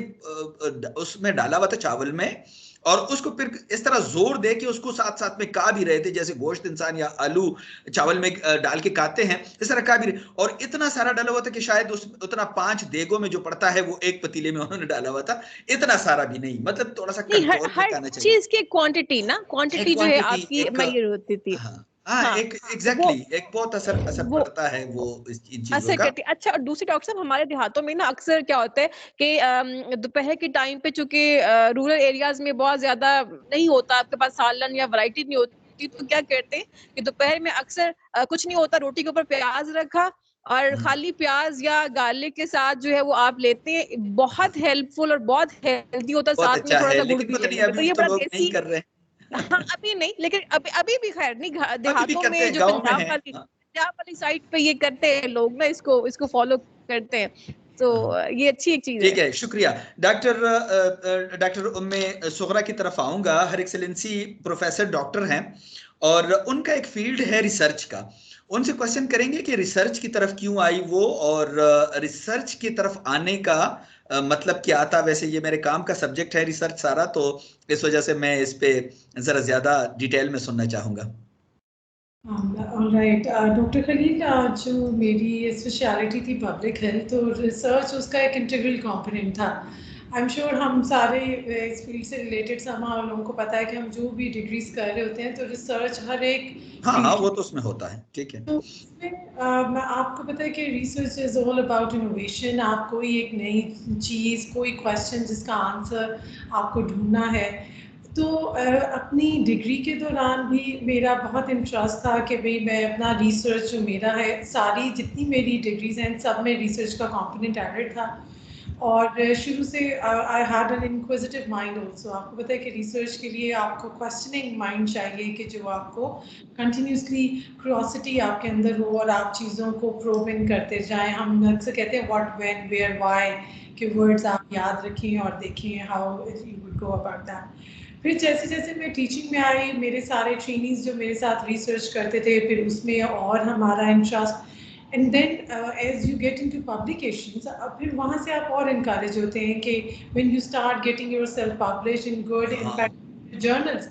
उसमें डाला हुआ था चावल में, और उसको फिर इस तरह जोर दे के उसको साथ साथ में का भी रहे थे, जैसे गोश्त इंसान या आलू चावल में डाल के खाते हैं, इस तरह का भी रहे। और इतना सारा डाला हुआ था कि शायद उस उतना 5 देगों में जो पड़ता है वो एक पतीले में उन्होंने डाला हुआ था। इतना सारा भी नहीं, मतलब थोड़ा सा नहीं, हर कंट्रोल में हर खाना चाहिए। चीज की क्वांटिटी ना, एक क्वांटिटी जो है क्वांटिटी, आपकी एक, मैयर होती थी। हाँ हाँ, हाँ, एक वो एग्जैक्टली एक बहुत असर असर वो पड़ता है वो इन चीजों असर का। करती है। अच्छा, और दूसरी डॉक्टर साहब, हमारे देहातों में ना अक्सर क्या होता है कि दोपहर के टाइम पे, चूंकि रूरल एरियाज में बहुत ज्यादा नहीं होता, आपके पास सालन या वैरायटी नहीं होती, तो क्या करते हैं कि दोपहर में अक्सर कुछ नहीं होता, रोटी के ऊपर प्याज रखा और खाली प्याज या गार्लिक के साथ जो है वो आप लेते हैं, बहुत हेल्पफुल और बहुत हेल्दी होता है, बहुत साथ में अच्छा थोड़ा है, सा गुड़ लेकिन भी पता ले नहीं लेते, तो अभी ये तो बड़ा लोग नहीं देसी। कर रहे। हाँ, अभी नहीं, लेकिन अभी अभी भी खैर नहीं, अभी भी देहातों करते में हैं, जो गाँव में पंजाब है। वाली हाँ, पंजाब वाली साइड पे ये करते हैं लोग ना, इसको इसको फॉलो करते हैं, तो हाँ। ये अच्छी एक चीज है। ठीक है, शुक्रिया। डॉक्टर डॉक्टर उम्मे सुगरा की तरफ आऊंगा। हर एक्सेलेंसी प्रोफेसर डॉक्टर हैं, और उनका एक फील्ड है रिसर्च का। उनसे क्वेश्चन करेंगे कि रिसर्च की तरफ क्यों आई वो, और रिसर्च की तरफ आने का मतलब क्या था। वैसे ये मेरे काम का सब्जेक्ट है रिसर्च सारा, तो इस वजह से मैं इस पे जरा ज्यादा डिटेल में सुनना चाहूंगा। ऑलराइट डॉक्टर खलील, जो मेरी स्पेशलिटी थी पब्लिक हेल्थ, तो रिसर्च उसका एक इंटीग्रल कंपोनेंट था। आई एम श्योर हम सारे इस फील्ड से रिलेटेड हम लोगों को पता है कि हम जो भी डिग्रीज कर रहे होते हैं तो रिसर्च हर एक हाँ हाँ, फील्ड वो तो उसमें होता है, ठीक है। तो इसमें मैं आपको पता है कि research is all about innovation. आप कोई एक नई चीज़, कोई क्वेश्चन जिसका आंसर आपको ढूंढना है। तो अपनी डिग्री के दौरान भी मेरा बहुत इंटरेस्ट था कि भाई मैं अपना रिसर्च जो मेरा है, सारी जितनी मेरी डिग्रीज हैं सब में रिसर्च का कंपोनेंट एडेड था। और शुरू से I had an inquisitive mind also. आपको पता है कि रिसर्च के लिए आपको क्वेश्चनिंग माइंड चाहिए कि जो आपको कंटिन्यूसली क्यूरियोसिटी आपके अंदर हो और आप चीज़ों को प्रोब इन करते जाएं। हम अक्सर कहते हैं व्हाट, व्हेन, वेयर, व्हाई के वर्ड्स आप याद रखें और देखें how you would go about that. फिर जैसे जैसे मैं टीचिंग में आई, मेरे सारे ट्रेनीज जो मेरे साथ रिसर्च करते थे, फिर उसमें और हमारा interest. And then as you get into publications, अब फिर वहाँ से आप और इनकरेज होते हैं कि when you start getting yourself published in good हाँ इम्पैक्ट जर्नल्स,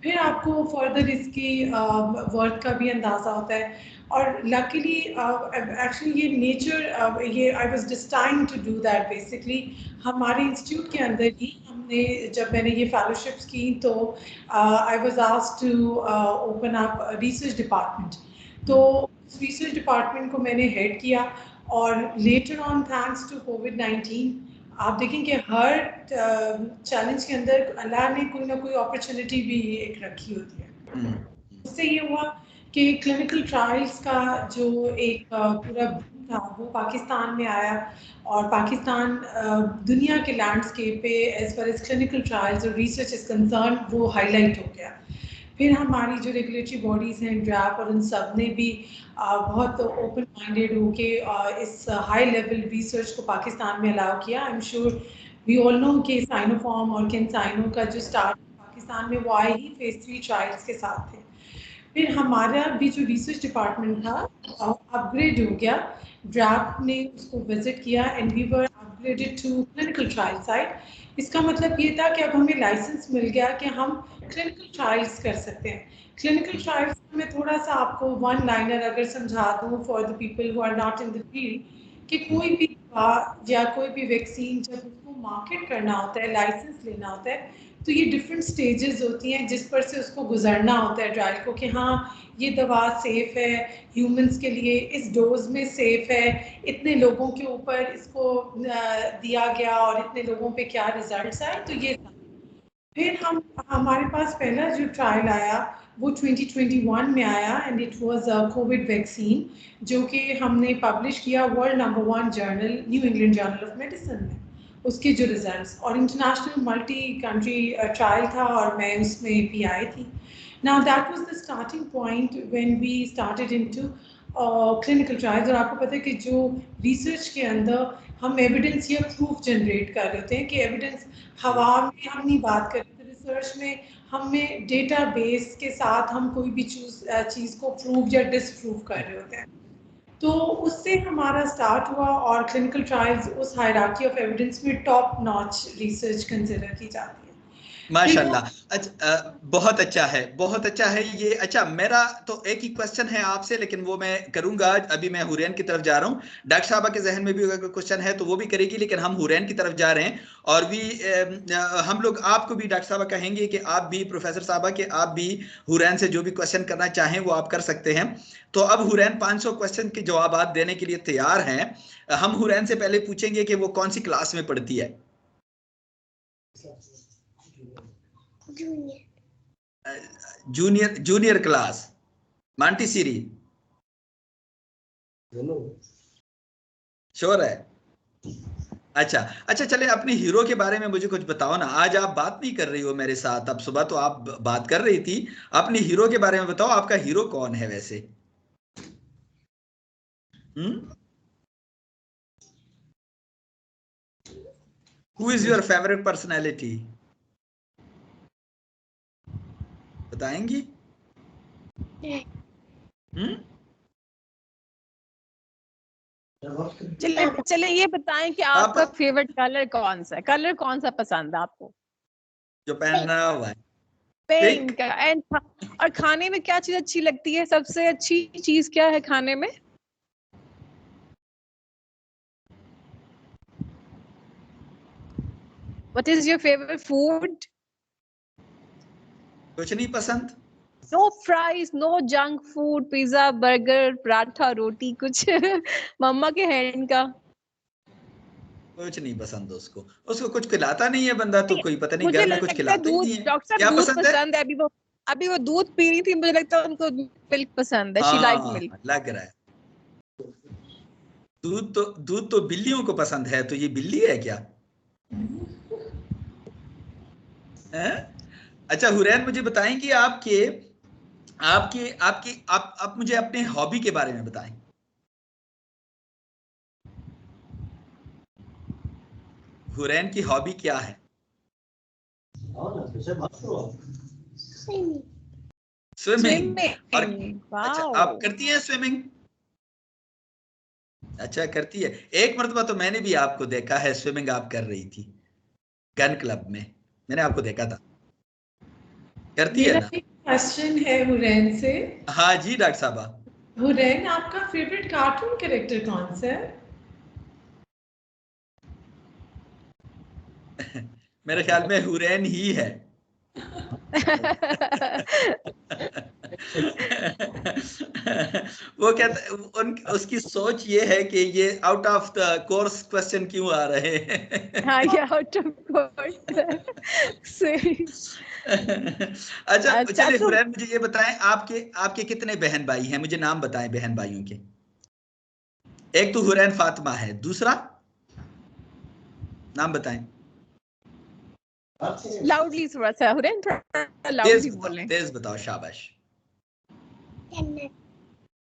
फिर आपको फर्दर इसकी वर्क का भी अंदाज़ा होता है। और लकीली एक्चुअली ये नेचर, ये I was destined to do that basically. हमारे इंस्टीट्यूट के अंदर ही हमने, जब मैंने ये फेलोशिप्स की तो I was asked to open up research department. तो रिसर्च डिपार्टमेंट को मैंने हेड किया। और लेटर ऑन थैंक्स टू कोविड-19, आप देखें कि हर चैलेंज के अंदर अल्लाह ने कोई ना कोई अपॉर्चुनिटी भी एक रखी होती है। उससे ये हुआ कि क्लिनिकल ट्रायल्स का जो एक पूरा boom था वो पाकिस्तान में आया। और पाकिस्तान दुनिया के लैंडस्केप पे as far as clinical trials और रिसर्च इज कंसर्न वो हाईलाइट हो गया। फिर हमारी जो रेगुलेटरी बॉडीज़ हैं, ड्रैप और उन सब ने भी बहुत ओपन माइंडेड होके इस हाई लेवल रिसर्च को पाकिस्तान में अलाउ किया। I am sure we all know कि साइनोफॉर्म और कैंसाइनो का जो स्टार्ट पाकिस्तान में वो आए ही फेज 3 ट्रायल्स के साथ थे। फिर हमारा भी जो रिसर्च डिपार्टमेंट था अपग्रेड हो गया। ड्रैप ने उसको विजिट किया and we were upgraded to clinical trial site. इसका मतलब ये था कि अब हमें लाइसेंस मिल गया कि हम क्लिनिकल ट्रायल्स कर सकते हैं। क्लिनिकल ट्रायल्स में थोड़ा सा आपको वन लाइनर अगर समझा दूँ for the people who are not in the field, कि कोई भी दवा या कोई भी वैक्सीन जब उसको मार्केट करना होता है, लाइसेंस लेना होता है, तो ये डिफरेंट स्टेजेस होती हैं जिस पर से उसको गुजरना होता है ट्रायल को, कि हाँ ये दवा सेफ है ह्यूमंस के लिए, इस डोज में सेफ है, इतने लोगों के ऊपर इसको दिया गया और इतने लोगों पे क्या रिजल्ट्स आए। तो ये फिर हमारे पास पहला जो ट्रायल आया वो 2021 में आया and it was a Covid vaccine, जो कि हमने पब्लिश किया world number 1 journal new England journal of medicine में, उसके जो रिजल्ट्स। और इंटरनेशनल मल्टी कंट्री ट्रायल था और मैं उसमें भी आई थी। Now that was the starting point when we started into clinical trials. और आपको पता है कि जो रिसर्च के अंदर हम एविडेंस या प्रूफ जनरेट कर रहे होते हैं, कि एविडेंस हवा में हम नहीं बात कर रहे थे। रिसर्च में हमें डेटा बेस के साथ हम कोई भी चीज़ को प्रूव या डिसप्रूव कर रहे होते हैं। तो उससे हमारा स्टार्ट हुआ और क्लिनिकल ट्रायल्स उस हायरार्की ऑफ एविडेंस में टॉप नॉच रिसर्च कंसिडर की जाती है। फिर माशाल्लाह। अच्छा, बहुत अच्छा है, बहुत अच्छा है ये। अच्छा, मेरा तो एक ही क्वेश्चन है आपसे, लेकिन वो मैं करूंगा। अभी मैं हुरैन की तरफ जा रहा हूँ। डॉक्टर साहबा के जहन में भी अगर क्वेश्चन है तो वो भी करेगी, लेकिन हम हुरैन की तरफ जा रहे हैं। और भी हम लोग आपको भी डॉक्टर साहबा कहेंगे कि आप भी, प्रोफेसर साहबा, कि आप भी हुरैन से जो भी क्वेश्चन करना चाहें वो आप कर सकते हैं। तो अब हुरैन 500 क्वेश्चन के जवाब देने के लिए तैयार हैं। हम हुरैन से पहले पूछेंगे कि वो कौन सी क्लास में पढ़ती है। जूनियर क्लास, मांटीसीरी, श्योर है? अच्छा अच्छा, चले अपने हीरो के बारे में मुझे कुछ बताओ ना। आज आप बात नहीं कर रही हो मेरे साथ, अब सुबह तो आप बात कर रही थी। अपने हीरो के बारे में बताओ, आपका हीरो कौन है वैसे? Who is your favourite personality? बताएंगी? चले चले ये बताएं कि आपका फेवरेट कलर कौन सा है? कलर कौन सा पसंद है आपको जो पहना हुआ है? पिंक। एंड और खाने में क्या चीज अच्छी लगती है? सबसे अच्छी चीज क्या है खाने में? What is your favorite food? कुछ नहीं पसंद? No fries, no junk food, pizza, burger, paratha, रोटी, कुछ मम्मा के हैंड का? कुछ नहीं पसंद उसको, उसको कुछ खिलाता नहीं है बंदा, तो कोई पता नहीं मुझे घर में कुछ लगता है खिलाते ही दूध, नहीं है। डॉक्टर साहब क्या दूध पसंद है? पसंद है। अभी वो दूध पी रही थी, मुझे लगता है उनको मिल्क पसंद है। शी लाइक हाँ मिल्क। लग रहा है। दूध तो बिल्लियों को पसंद है, तो ये बिल्ली है क्या? है? अच्छा हुरैन, मुझे बताएं कि आपके आपके आपके आप मुझे अपने हॉबी के बारे में बताएं। हुरैन की हॉबी क्या है? स्विमिंग। और अच्छा, आप करती हैं स्विमिंग? अच्छा करती है। एक मर्तबा तो मैंने भी आपको देखा है, स्विमिंग आप कर रही थी गन क्लब में, मैंने आपको देखा था। करती है मेरा ना? एक क्वेश्चन है हुरैन से। हाँ जी डॉक्टर साहबा। हुरैन, आपका फेवरेट कार्टून कैरेक्टर कौन सा है? मेरे ख्याल में हुरैन ही है। वो कहता, उसकी सोच ये है कि ये out of the course question क्यों आ रहे हैं। हाँ, ये आउट ऑफ कोर्स सही। अच्छा अच्छा चलिए तो हुरैन, मुझे ये बताएं, आपके आपके कितने बहन भाई हैं? मुझे नाम बताएं बहन भाइयों के। एक तो हुरैन फातिमा है, दूसरा नाम बताएं। लाउडली थोड़ा सा हुरैन, थोड़ा तेज लाउडली बताओ, बोलें। तेज बताओ, शाबाश।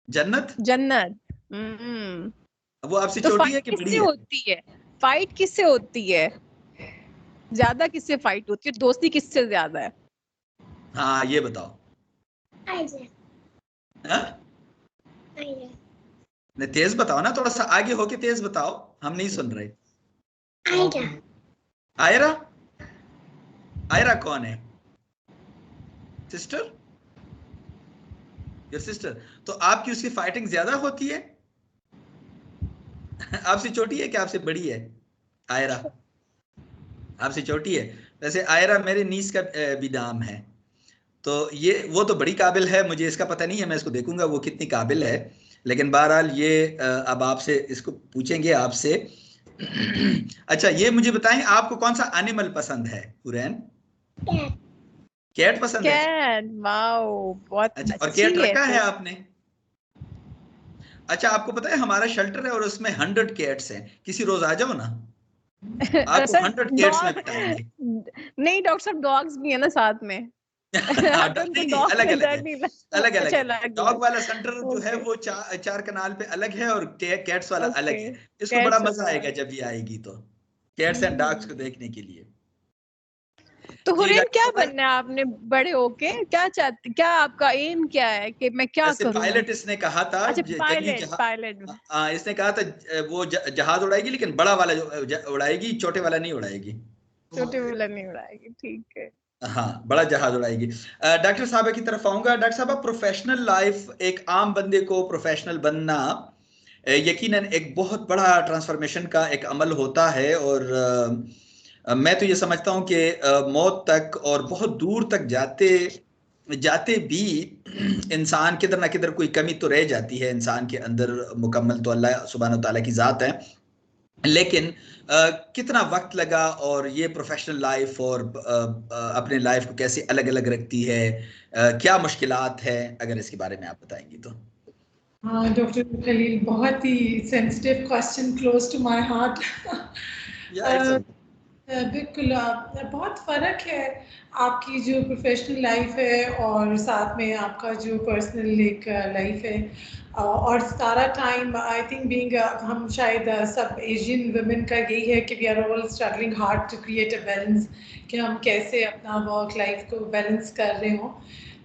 जन्नत। जन्नत। वो आपसे तो छोटी फाइट है कि बड़ी किससे है? होती है? फाइट किससे होती है? ज्यादा किससे फाइट होती है? दोस्ती किससे ज्यादा है? हाँ ये बताओ। हाँ? नहीं तेज बताओ ना, थोड़ा सा आगे होके तेज बताओ, हम नहीं सुन रहे। आयरा। आयरा कौन है? सिस्टर? Your sister. तो आपकी उसकी फाइटिंग ज्यादा होती है? आपसे छोटी है कि आपसे बड़ी है? आयरा आपसे छोटी है। वैसे आयरा मेरे नीस का भी नाम है। तो ये वो तो बड़ी काबिल है, मुझे इसका पता नहीं है, मैं इसको देखूंगा वो कितनी काबिल है। लेकिन बहरहाल ये अब आपसे इसको पूछेंगे आपसे। अच्छा ये मुझे बताएं, आपको कौन सा एनिमल पसंद है हुरैन? कैट पसंद है? कैट, वाओ, बहुत अच्छा, और अच्छी कैट है रखा है फिर। आपने? अच्छा आपको पता है हमारा शेल्टर है और उसमें 100 कैट्स हैं, किसी रोज आ जाओ ना, आपको सर 100 कैट्स में डॉग बिठाएंगे। नहीं डॉक्टर साहब, डॉग्स भी है ना साथ में। अगर उनको नहीं नहीं, डॉग अलग से अलग डर है। नहीं लगता। अलग अलग अच्छा, है। अलग डॉग वाला सेंटर अलग। जो है ओके वो चार कनाल पे अलग है, और कैट्स वाला अलग ओके। है। इसको बड़ा कैट्स मजा वाला। आएगा जब ये आएगी तो, कैट्स एंड डॉग्स को देखने के लिए। तो जी हुरैन, डॉक्टर क्या साहब, बनना है आपने बड़े होके? क्या चाहते, क्या आपका एम क्या है कि मैं क्या जैसे करूं? पायलट इसने कहा था, अच्छा, जंगी पायलट, जहाज। पायलट। इसने कहा था वो जहाज उड़ाएगी, लेकिन बड़ा वाला जो उड़ाएगी, छोटे वाला नहीं उड़ाएगी। छोटे वाला नहीं उड़ाएगी, ठीक है। हाँ बड़ा जहाज उड़ाएगी। डॉक्टर साहब की तरफ आऊंगा। डॉक्टर साहब, प्रोफेशनल लाइफ, एक आम बंदे को प्रोफेशनल बनना यकीनन एक बहुत बड़ा ट्रांसफॉर्मेशन का एक अमल होता है, और मैं तो ये समझता हूँ कि मौत तक और बहुत दूर तक जाते जाते भी इंसान किधर ना किधर कोई कमी तो रह जाती है इंसान के अंदर। मुकम्मल तो अल्लाह सुब्हान व तआला की ज़ात है, लेकिन कितना वक्त लगा, और ये प्रोफेशनल लाइफ और अपने लाइफ को कैसे अलग अलग रखती है, क्या मुश्किलात है, अगर इसके बारे में आप बताएंगी तो। हाँ डॉक्टर खलील, बहुत ही sensitive question, close to my heart. Yeah it's बिल्कुल, बहुत फ़र्क है आपकी जो प्रोफेशनल लाइफ है और साथ में आपका जो पर्सनल एक लाइफ है। और सारा टाइम आई थिंक बीइंग, हम शायद सब एशियन वुमेन का यही है कि we are all struggling hard to create a balance, कि हम कैसे अपना वर्क लाइफ को बैलेंस कर रहे हों।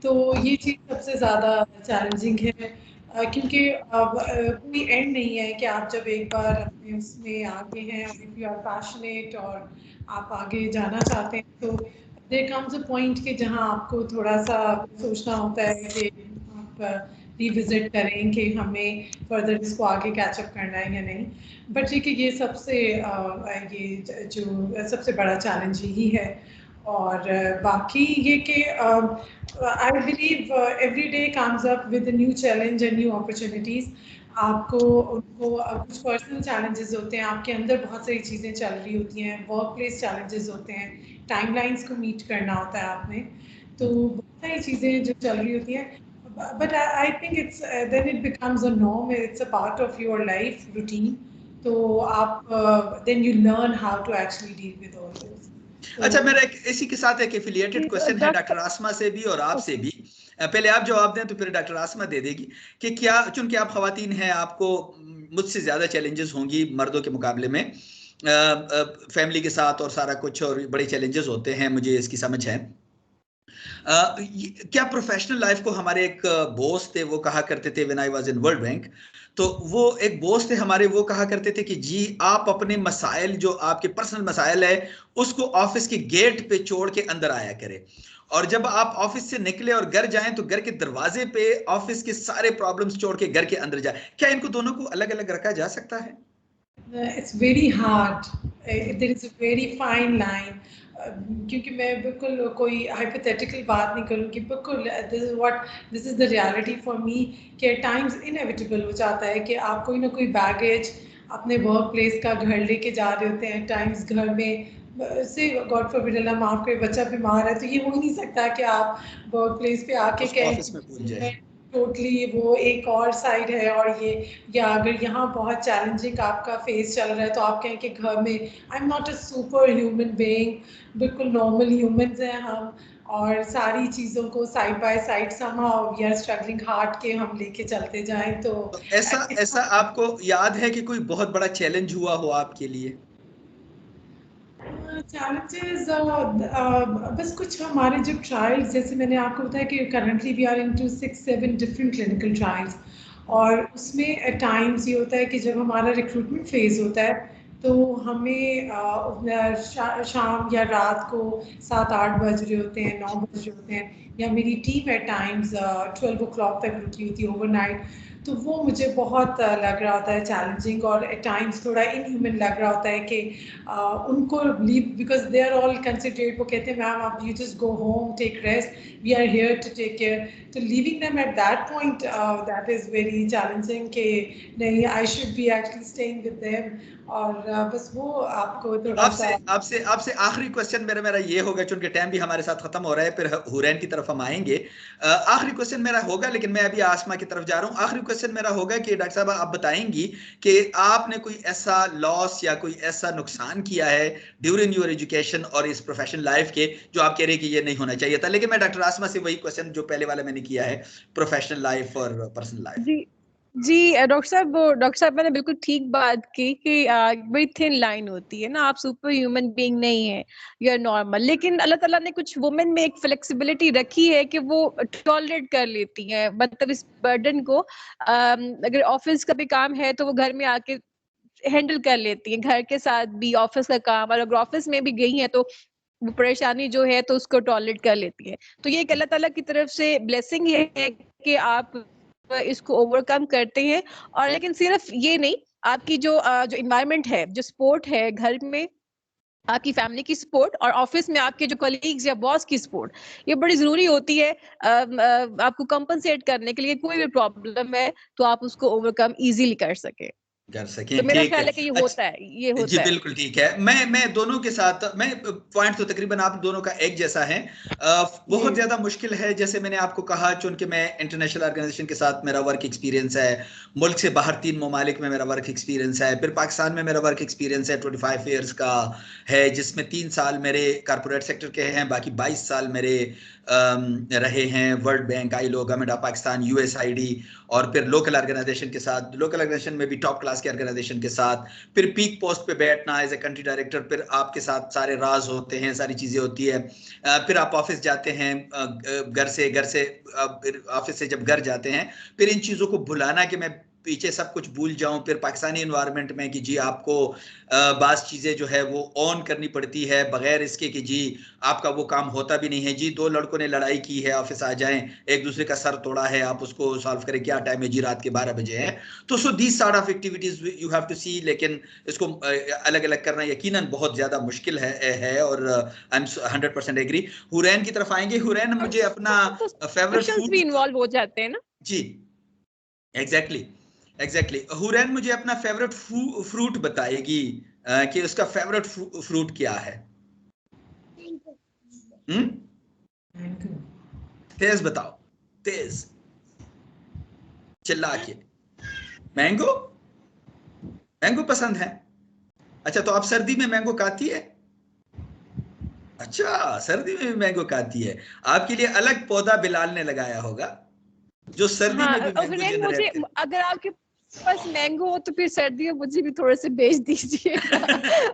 तो ये चीज़ सबसे ज़्यादा चैलेंजिंग है, क्योंकि अब कोई एंड नहीं है कि आप जब एक बार अपने उसमें आगे हैं और इफ़ यू आर पैशनेट और आप आगे जाना चाहते हैं, तो देयर कम्स अ पॉइंट कि जहां आपको थोड़ा सा सोचना होता है कि आप रिविजिट करें कि हमें फर्दर इसको आगे कैचअप करना है या नहीं। बट ठीक है, ये सबसे ये जो सबसे बड़ा चैलेंज यही है। और बाकी ये कि I believe every day comes up with new challenge and new opportunities. आपको उनको कुछ पर्सनल चैलेंजेस होते हैं, आपके अंदर बहुत सारी चीज़ें चल रही होती हैं, वर्क प्लेस चैलेंजेस होते हैं, टाइमलाइंस को मीट करना होता है आपने, तो बहुत सारी चीज़ें जो चल रही होती हैं। But I think it's then it becomes a norm. It's a part of your life routine. तो आप then you learn how to actually deal with all this. अच्छा, मेरा एक इसी के साथ एक एफिलिएटेड क्वेश्चन है डॉक्टर आसमा से भी और आपसे भी। पहले आप जवाब दें तो फिर डॉक्टर आसमा दे देगी कि क्या, चूंकि आप खवातीन हैं, आपको मुझसे ज्यादा चैलेंजेस होंगी मर्दों के मुकाबले में, फैमिली के साथ और सारा कुछ, और बड़े चैलेंजेस होते हैं, मुझे इसकी समझ है। क्या प्रोफेशनल लाइफ को, हमारे एक बॉस थे, वो कहा करते थे when I was in world bank, तो वो एक बॉस थे हमारे, वो कहा करते थे कि जी आप अपने मसाइल, जो आपके पर्सनल मसाइल है, उसको ऑफिस के गेट पे छोड़ के अंदर आया करें, और जब आप ऑफिस से निकले और घर जाएं तो घर के दरवाजे पे ऑफिस के सारे प्रॉब्लम्स छोड़ के घर के अंदर जाए। क्या इनको दोनों को अलग अलग रखा जा सकता है? It's very hard. There is a very fine line. क्योंकि मैं बिल्कुल कोई हाइपोथेटिकल बात नहीं करूँगी, बिल्कुल this is the reality for me कि एट टाइम्स इनएविटेबल हो जाता है कि आप कोई ना कोई बैगेज अपने वर्क प्लेस का घर लेके जा रहे होते हैं। टाइम्स घर में से गॉड फॉरबिड, अल्लाह माफ़ करे, बच्चा बीमार है तो ये हो ही नहीं सकता कि आप वर्क प्लेस पे आके ऑफिस में भूल जाए। टोटली वो एक और साइड है। और ये, या अगर यहाँ बहुत चैलेंजिंग आपका फेस चल रहा है तो आप कहें कि घर में I am not a super human being, बिल्कुल नॉर्मल ह्यूमंस हैं हम, और सारी चीज़ों को side by side somehow we are struggling hard के हम लेके चलते जाएं। तो ऐसा ऐसा आपको याद है कि कोई बहुत बड़ा चैलेंज हुआ हो आपके लिए? चैलेंजेस बस कुछ हमारे जो ट्रायल्स, जैसे मैंने आपको बताया कि currently we are into 6-7 different clinical trials, और उसमें एट टाइम्स ये होता है कि जब हमारा रिक्रूटमेंट फेज़ होता है तो हमें शाम या रात को 7-8 बज रहे होते हैं, 9 बज रहे होते हैं, या मेरी टीम एट टाइम्स 12 o'clock तक रुकी होती है ओवरनाइट। तो वो मुझे बहुत लग रहा होता है चैलेंजिंग, और एट टाइम्स थोड़ा इनह्यूमन लग रहा होता है कि उनको leave, because they are all considered, वो कहते हैं मैम आप you just go home, take rest, we are here to take care. तो leaving them at that point, that is very challenging कि नहीं, I should be actually staying with them. और बस वो आपको थोड़ा सा आपसे आपसे आखिरी क्वेश्चन मेरा ये होगा, चूंकि टाइम भी हमारे साथ खत्म हो रहा है, फिर हुरैन की तरफ हम आएंगे। आखिरी क्वेश्चन मेरा होगा, लेकिन मैं अभी आसमा की तरफ जा रहा हूँ। आखिरी क्वेश्चन मेरा होगा कि डॉक्टर साहब आप बताएंगी कि आपने कोई ऐसा लॉस या कोई ऐसा नुकसान किया है ड्यूरिंग योर एजुकेशन और इस प्रोफेशनल लाइफ के, जो आप कह रहे हैं कि ये नहीं होना चाहिए था। लेकिन मैं डॉक्टर आसमा से वही क्वेश्चन जो पहले वाला मैंने किया है, प्रोफेशनल लाइफ और पर्सनल लाइफ। जी जी डॉक्टर साहब मैंने बिल्कुल ठीक बात की कि बड़ी थिन लाइन होती है ना, आप सुपर ह्यूमन बीइंग नहीं है, यू आर नॉर्मल, लेकिन अल्लाह ताला ने कुछ वुमेन में एक फ्लेक्सिबिलिटी रखी है कि वो टॉलरेट कर लेती हैं, मतलब इस बर्डन को। अगर ऑफिस का भी काम है तो वो घर में आके हैंडल कर लेती हैं, घर के साथ भी ऑफिस का काम, और अगर ऑफिस में भी गई हैं तो वो परेशानी जो है तो उसको टॉलरेट कर लेती है। तो ये एक अल्लाह ताला की तरफ से ब्लेसिंग है कि आप इसको ओवरकम करते हैं। और लेकिन सिर्फ ये नहीं, आपकी जो जो इन्वायरमेंट है, जो सपोर्ट है घर में, आपकी फैमिली की सपोर्ट, और ऑफिस में आपके जो कलीग्स या बॉस की सपोर्ट, ये बड़ी जरूरी होती है आपको कंपनसेट करने के लिए। कोई भी प्रॉब्लम है तो आप उसको ओवरकम इजीली कर सके। कर तो सकें, मेरा ठीक है। ख्याल है कि ये अच्छा, होता है, ये जी होता है। बिल्कुल ठीक है। मैं दोनों के साथ, मैं पॉइंट तो तकरीबन आप दोनों का एक जैसा है। बहुत ज्यादा मुश्किल है, जैसे मैंने आपको कहा, चूंकि मैं इंटरनेशनल ऑर्गेनाइजेशन के साथ मेरा वर्क एक्सपीरियंस है, मुल्क से बाहर 3 ममालिक में मेरा वर्क एक्सपीरियंस है, फिर पाकिस्तान में मेरा वर्क एक्सपीरियंस है 25 ईयर्स का है, जिसमें 3 साल मेरे कारपोरेट सेक्टर के हैं, बाकी 22 साल मेरे रहे हैं world bank, ILO, government of Pakistan, USAID, और फिर लोकल ऑर्गेनाइजेशन के साथ, लोकल ऑर्गेनाइजेशन में भी टॉप क्लास के ऑर्गेनाइजेशन के साथ, फिर पीक पोस्ट पे बैठना एज ए कंट्री डायरेक्टर, फिर आपके साथ सारे राज होते हैं, सारी चीजें होती है। फिर आप ऑफिस जाते हैं, घर से ऑफिस से जब घर जाते हैं, फिर इन चीजों को भुलाना कि मैं पीछे सब कुछ भूल जाऊं, फिर पाकिस्तानी एनवायरनमेंट में कि जी आपको बाज़ चीज़ें जो है वो ऑन करनी पड़ती है बगैर इसके कि जी आपका वो काम होता भी नहीं है। जी 2 लड़कों ने लड़ाई की है, ऑफिस आ जाएं, एक दूसरे का सर तोड़ा है, आप उसको सॉल्व करें, क्या टाइम है जी, रात के 12 बजे है। तो so these sort of activities you have to see, लेकिन इसको अलग अलग करना यकीनन बहुत ज्यादा मुश्किल है और आई एम 100% एग्री। हुरैन की तरफ आएंगे। हुरैन, मुझे अपना फेवरेट फूड भी इन्वॉल्व हो जाते हैं ना। जी एग्जैक्टली। हुरैन मुझे अपना फेवरेट फ्रूट बताएगी कि उसका फेवरेट फ्रूट क्या है। तेज बताओ, तेज चिल्ला के। मैंगो, मैंगो पसंद है। अच्छा, तो आप सर्दी में मैंगो खाती है? अच्छा, सर्दी में भी मैंगो खाती है। आपके लिए अलग पौधा बिलाल ने लगाया होगा जो सर्दी में भी मैंगो मुझे जनरेट करे। अगर आपके पास मैंगो हो तो फिर सर्दियों मुझे भी थोड़े से भेज दीजिएगा।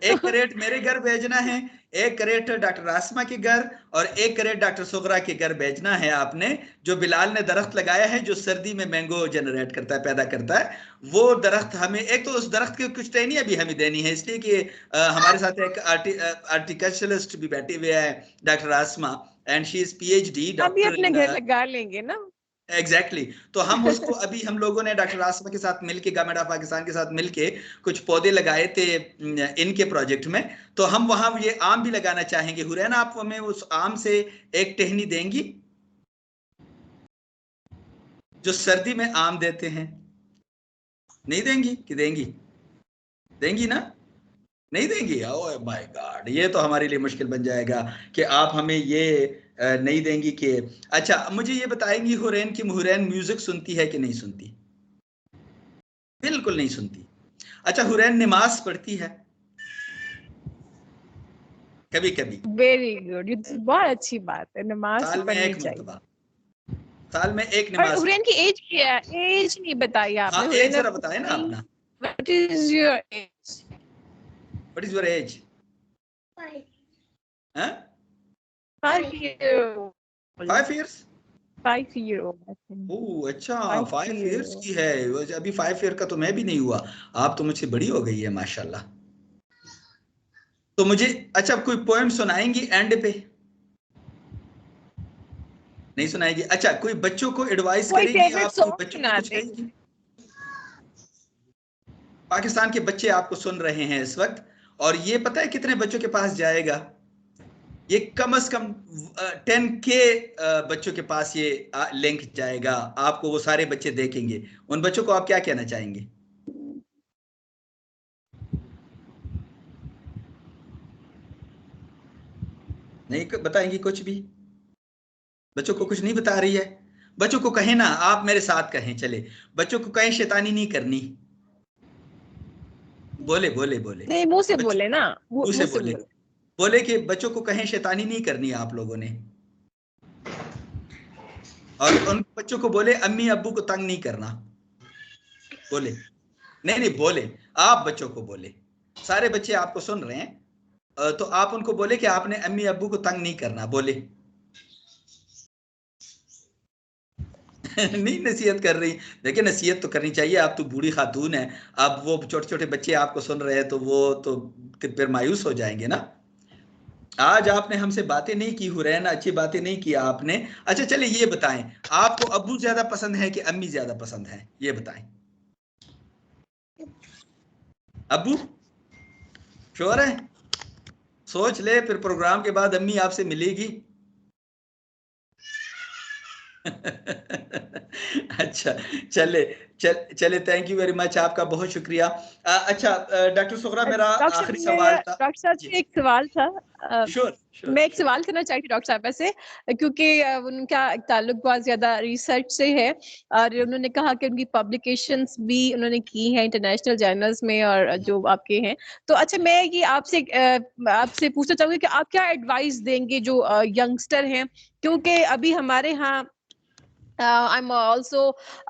एक करेट मेरे घर भेजना है, एक करेट डॉक्टर आसमा के घर, और एक करेट डॉक्टर सुगरा के घर भेजना है आपने, जो बिलाल ने दरख्त लगाया है जो सर्दी में मैंगो जनरेट करता है, पैदा करता है। वो दरख्त हमें, एक तो उस दरख्त की कुछ ट्रेनिंग भी हमें देनी है, इसलिए कि हमारे साथ एक आर्टिकल्चरलिस्ट भी बैठे हुए हैं, doctor Asma, and she is PhD अभी डॉक्टर अपने इन। घर लगा लेंगे ना। एग्जैक्टली तो हम उसको अभी हम लोगों ने डॉक्टर आसमा के साथ मिलके, गवर्नमेंट ऑफ पाकिस्तान के साथ मिलके कुछ पौधे लगाए थे इनके प्रोजेक्ट में। तो हम वहां ये आम भी लगाना चाहेंगे। हुरैन, आप हमें उस आम से एक टहनी देंगी जो सर्दी में आम देते हैं? नहीं देंगी कि देंगी? देंगी ना? नहीं देंगी? ओह माय गॉड, ये तो हमारे लिए मुश्किल बन जाएगा कि आप हमें ये नहीं देंगी कि। अच्छा, मुझे ये बताएंगी हुरैन की हुरैन म्यूजिक सुनती है कि नहीं सुनती? बिल्कुल नहीं सुनती। अच्छा, हुरैन नमाज पढ़ती है कभी कभी? वेरी गुड, ये तो बहुत अच्छी बात है, नमाज साल में पढ़नी एक चाहिए। मरतबा, साल में एक और नमाज। हुरैन की एज क्या है? एज नहीं बताई हाँ, आपने। एज हुरैन जरा बताए ना अपना। What is your age? What is your age? 5 years. 5 years? 5 year old. ओह अच्छा, 5 5 year years old. की है। अभी 5 year का तो मैं भी नहीं हुआ। आप तो मुझसे बड़ी हो गई है माशाल्लाह। तो मुझे अच्छा कोई पोएम सुनाएंगी एंड पे? नहीं सुनाएगी? अच्छा, कोई बच्चों को एडवाइस कोई करेगी फेवरेट आप? कोई सॉन्ग बच्चों को सुना कुछ दे। कहेगी? पाकिस्तान के बच्चे आपको सुन रहे हैं इस वक्त, और ये पता है कितने बच्चों के पास जाएगा? ये कम से कम 10K बच्चों के पास ये लिंक जाएगा। आपको वो सारे बच्चे देखेंगे। उन बच्चों को आप क्या कहना चाहेंगे? नहीं बताएंगी कुछ भी? बच्चों को कुछ नहीं बता रही है? बच्चों को कहें ना, आप मेरे साथ कहें, चले बच्चों को कहें शैतानी नहीं करनी। बोले बोले बोले नहीं, मुंह से बच्चों, बोले ना, मुंह से मुंह से बोले, बोले। बोले कि बच्चों को कहें शैतानी नहीं करनी आप लोगों ने, और उन बच्चों को बोले अम्मी अब्बू को तंग नहीं करना। बोले, नहीं नहीं बोले, आप बच्चों को बोले, सारे बच्चे आपको सुन रहे हैं, तो आप उनको बोले कि आपने अम्मी अब्बू को तंग नहीं करना। बोले नहीं नसीहत कर रही? देखिए, नसीहत तो करनी चाहिए, आप तो बूढ़ी खातून है। अब वो छोटे छोटे बच्चे आपको सुन रहे हैं तो वो तो फिर मायूस हो जाएंगे ना। आज आपने हमसे बातें नहीं की हुरैन, अच्छी बातें नहीं किया आपने। अच्छा चलिए ये बताएं, आपको अब्बू ज्यादा पसंद है कि अम्मी ज्यादा पसंद है? ये बताएं। अब्बू श्योर है? सोच ले, फिर प्रोग्राम के बाद अम्मी आपसे मिलेगी। अच्छा, चले चले, थैंक यू वेरी मच, आपका बहुत शुक्रिया। अच्छा डॉक्टर सुगरा, मेरा आखिरी सवाल था। डॉक्टर साहब से एक सवाल था। श्योर मैं एक सवाल करना चाहती हूँ डॉक्टर साहब से, क्योंकि उनका ताल्लुक बहुत ज्यादा रिसर्च से है, और उन्होंने कहा कि उनकी पब्लिकेशंस भी उन्होंने की हैं इंटरनेशनल जर्नल्स में और जो आपके हैं। तो अच्छा, मैं ये आपसे पूछना चाहूंगी कि आप क्या एडवाइस देंगे जो यंगस्टर हैं, क्योंकि अभी हमारे यहाँ आई एम ऑल्सो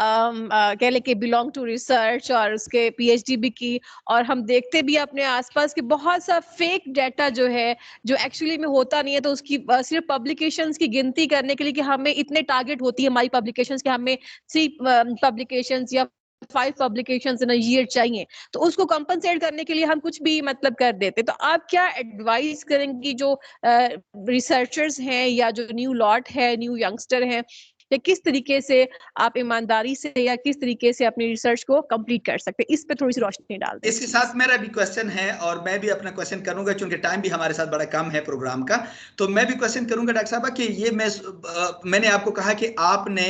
कह ले कि बिलोंग टू रिसर्च और उसके PhD भी की, और हम देखते भी अपने आसपास कि बहुत सा फेक डाटा जो है, जो एक्चुअली में होता नहीं है, तो उसकी सिर्फ पब्लिकेशंस की गिनती करने के लिए कि हमें इतने टारगेट होती है हमारी पब्लिकेशंस कि हमें 3 पब्लिकेशंस या 5 पब्लिकेशंस इन अ ईयर चाहिए, तो उसको कंपनसेट करने के लिए हम कुछ भी मतलब कर देते। तो आप क्या एडवाइस करेंगी जो रिसर्चर्स हैं या जो न्यू लॉट है, न्यू यंगस्टर हैं, या किस तरीके से आप ईमानदारी से या किस तरीके से अपनी रिसर्च को कंप्लीट कर सकते हैं? इस पे थोड़ी सी रोशनी डाल दें। इसके साथ मेरा भी क्वेश्चन है और मैं भी अपना क्वेश्चन करूंगा, क्योंकि टाइम भी हमारे साथ बड़ा कम है प्रोग्राम का। तो मैं भी क्वेश्चन करूंगा डॉक्टर साहब कि ये मैंने आपको कहा कि आपने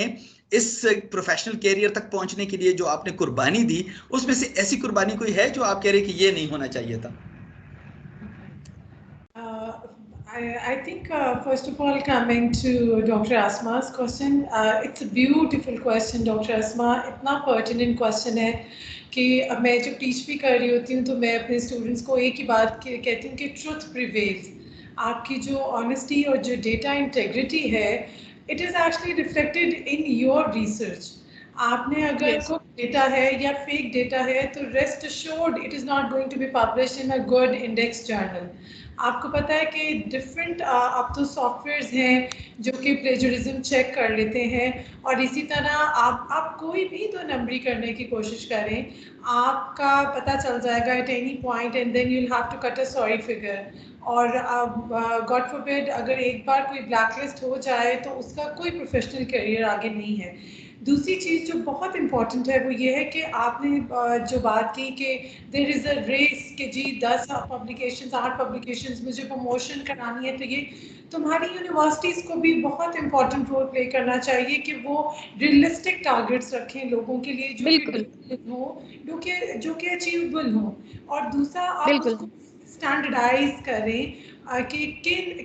इस प्रोफेशनल कैरियर तक पहुंचने के लिए जो आपने कुर्बानी दी, उसमें से ऐसी कुर्बानी कोई है जो आप कह रहे हैं कि ये नहीं होना चाहिए था? I think, first of all, coming to Dr. Asma's question, it's a beautiful question, Dr. Asma. इतना pertinent question है कि मैं जब टीच भी कर रही होती हूँ तो मैं अपने स्टूडेंट्स को एक ही बात कहती हूँ कि ट्रुथ प्रिवेल्स। आपकी जो ऑनेस्टी और जो डेटा इंटेग्रिटी है, it is actually reflected in your research. आपने अगर कोई डेटा है या फेक डेटा है तो rest assured it is not going to be published in a good index journal. आपको पता है कि डिफरेंट अब तो सॉफ्टवेयर्स हैं जो कि प्लेजरिज्म चेक कर लेते हैं, और इसी तरह आप कोई भी दो नंबरी करने की कोशिश करें, आपका पता चल जाएगा at any point, and then you will have to cut a sorry figure. और गॉड फॉरबिड अगर एक बार कोई ब्लैकलिस्ट हो जाए तो उसका कोई प्रोफेशनल करियर आगे नहीं है। दूसरी चीज़ जो बहुत इम्पॉर्टेंट है वो ये है कि आपने जो बात की कि देयर इज़ अ रेस कि जी 10 पब्लिकेशंस 8 पब्लिकेशंस मुझे प्रमोशन करानी है, तो ये तुम्हारी यूनिवर्सिटीज़ को भी बहुत इम्पॉर्टेंट रोल प्ले करना चाहिए कि वो रियलिस्टिक टारगेट्स रखें लोगों के लिए जो कि हो, जो कि अचीवेबल हो। और दूसरा आप उसको स्टैंडर्डाइज करें कि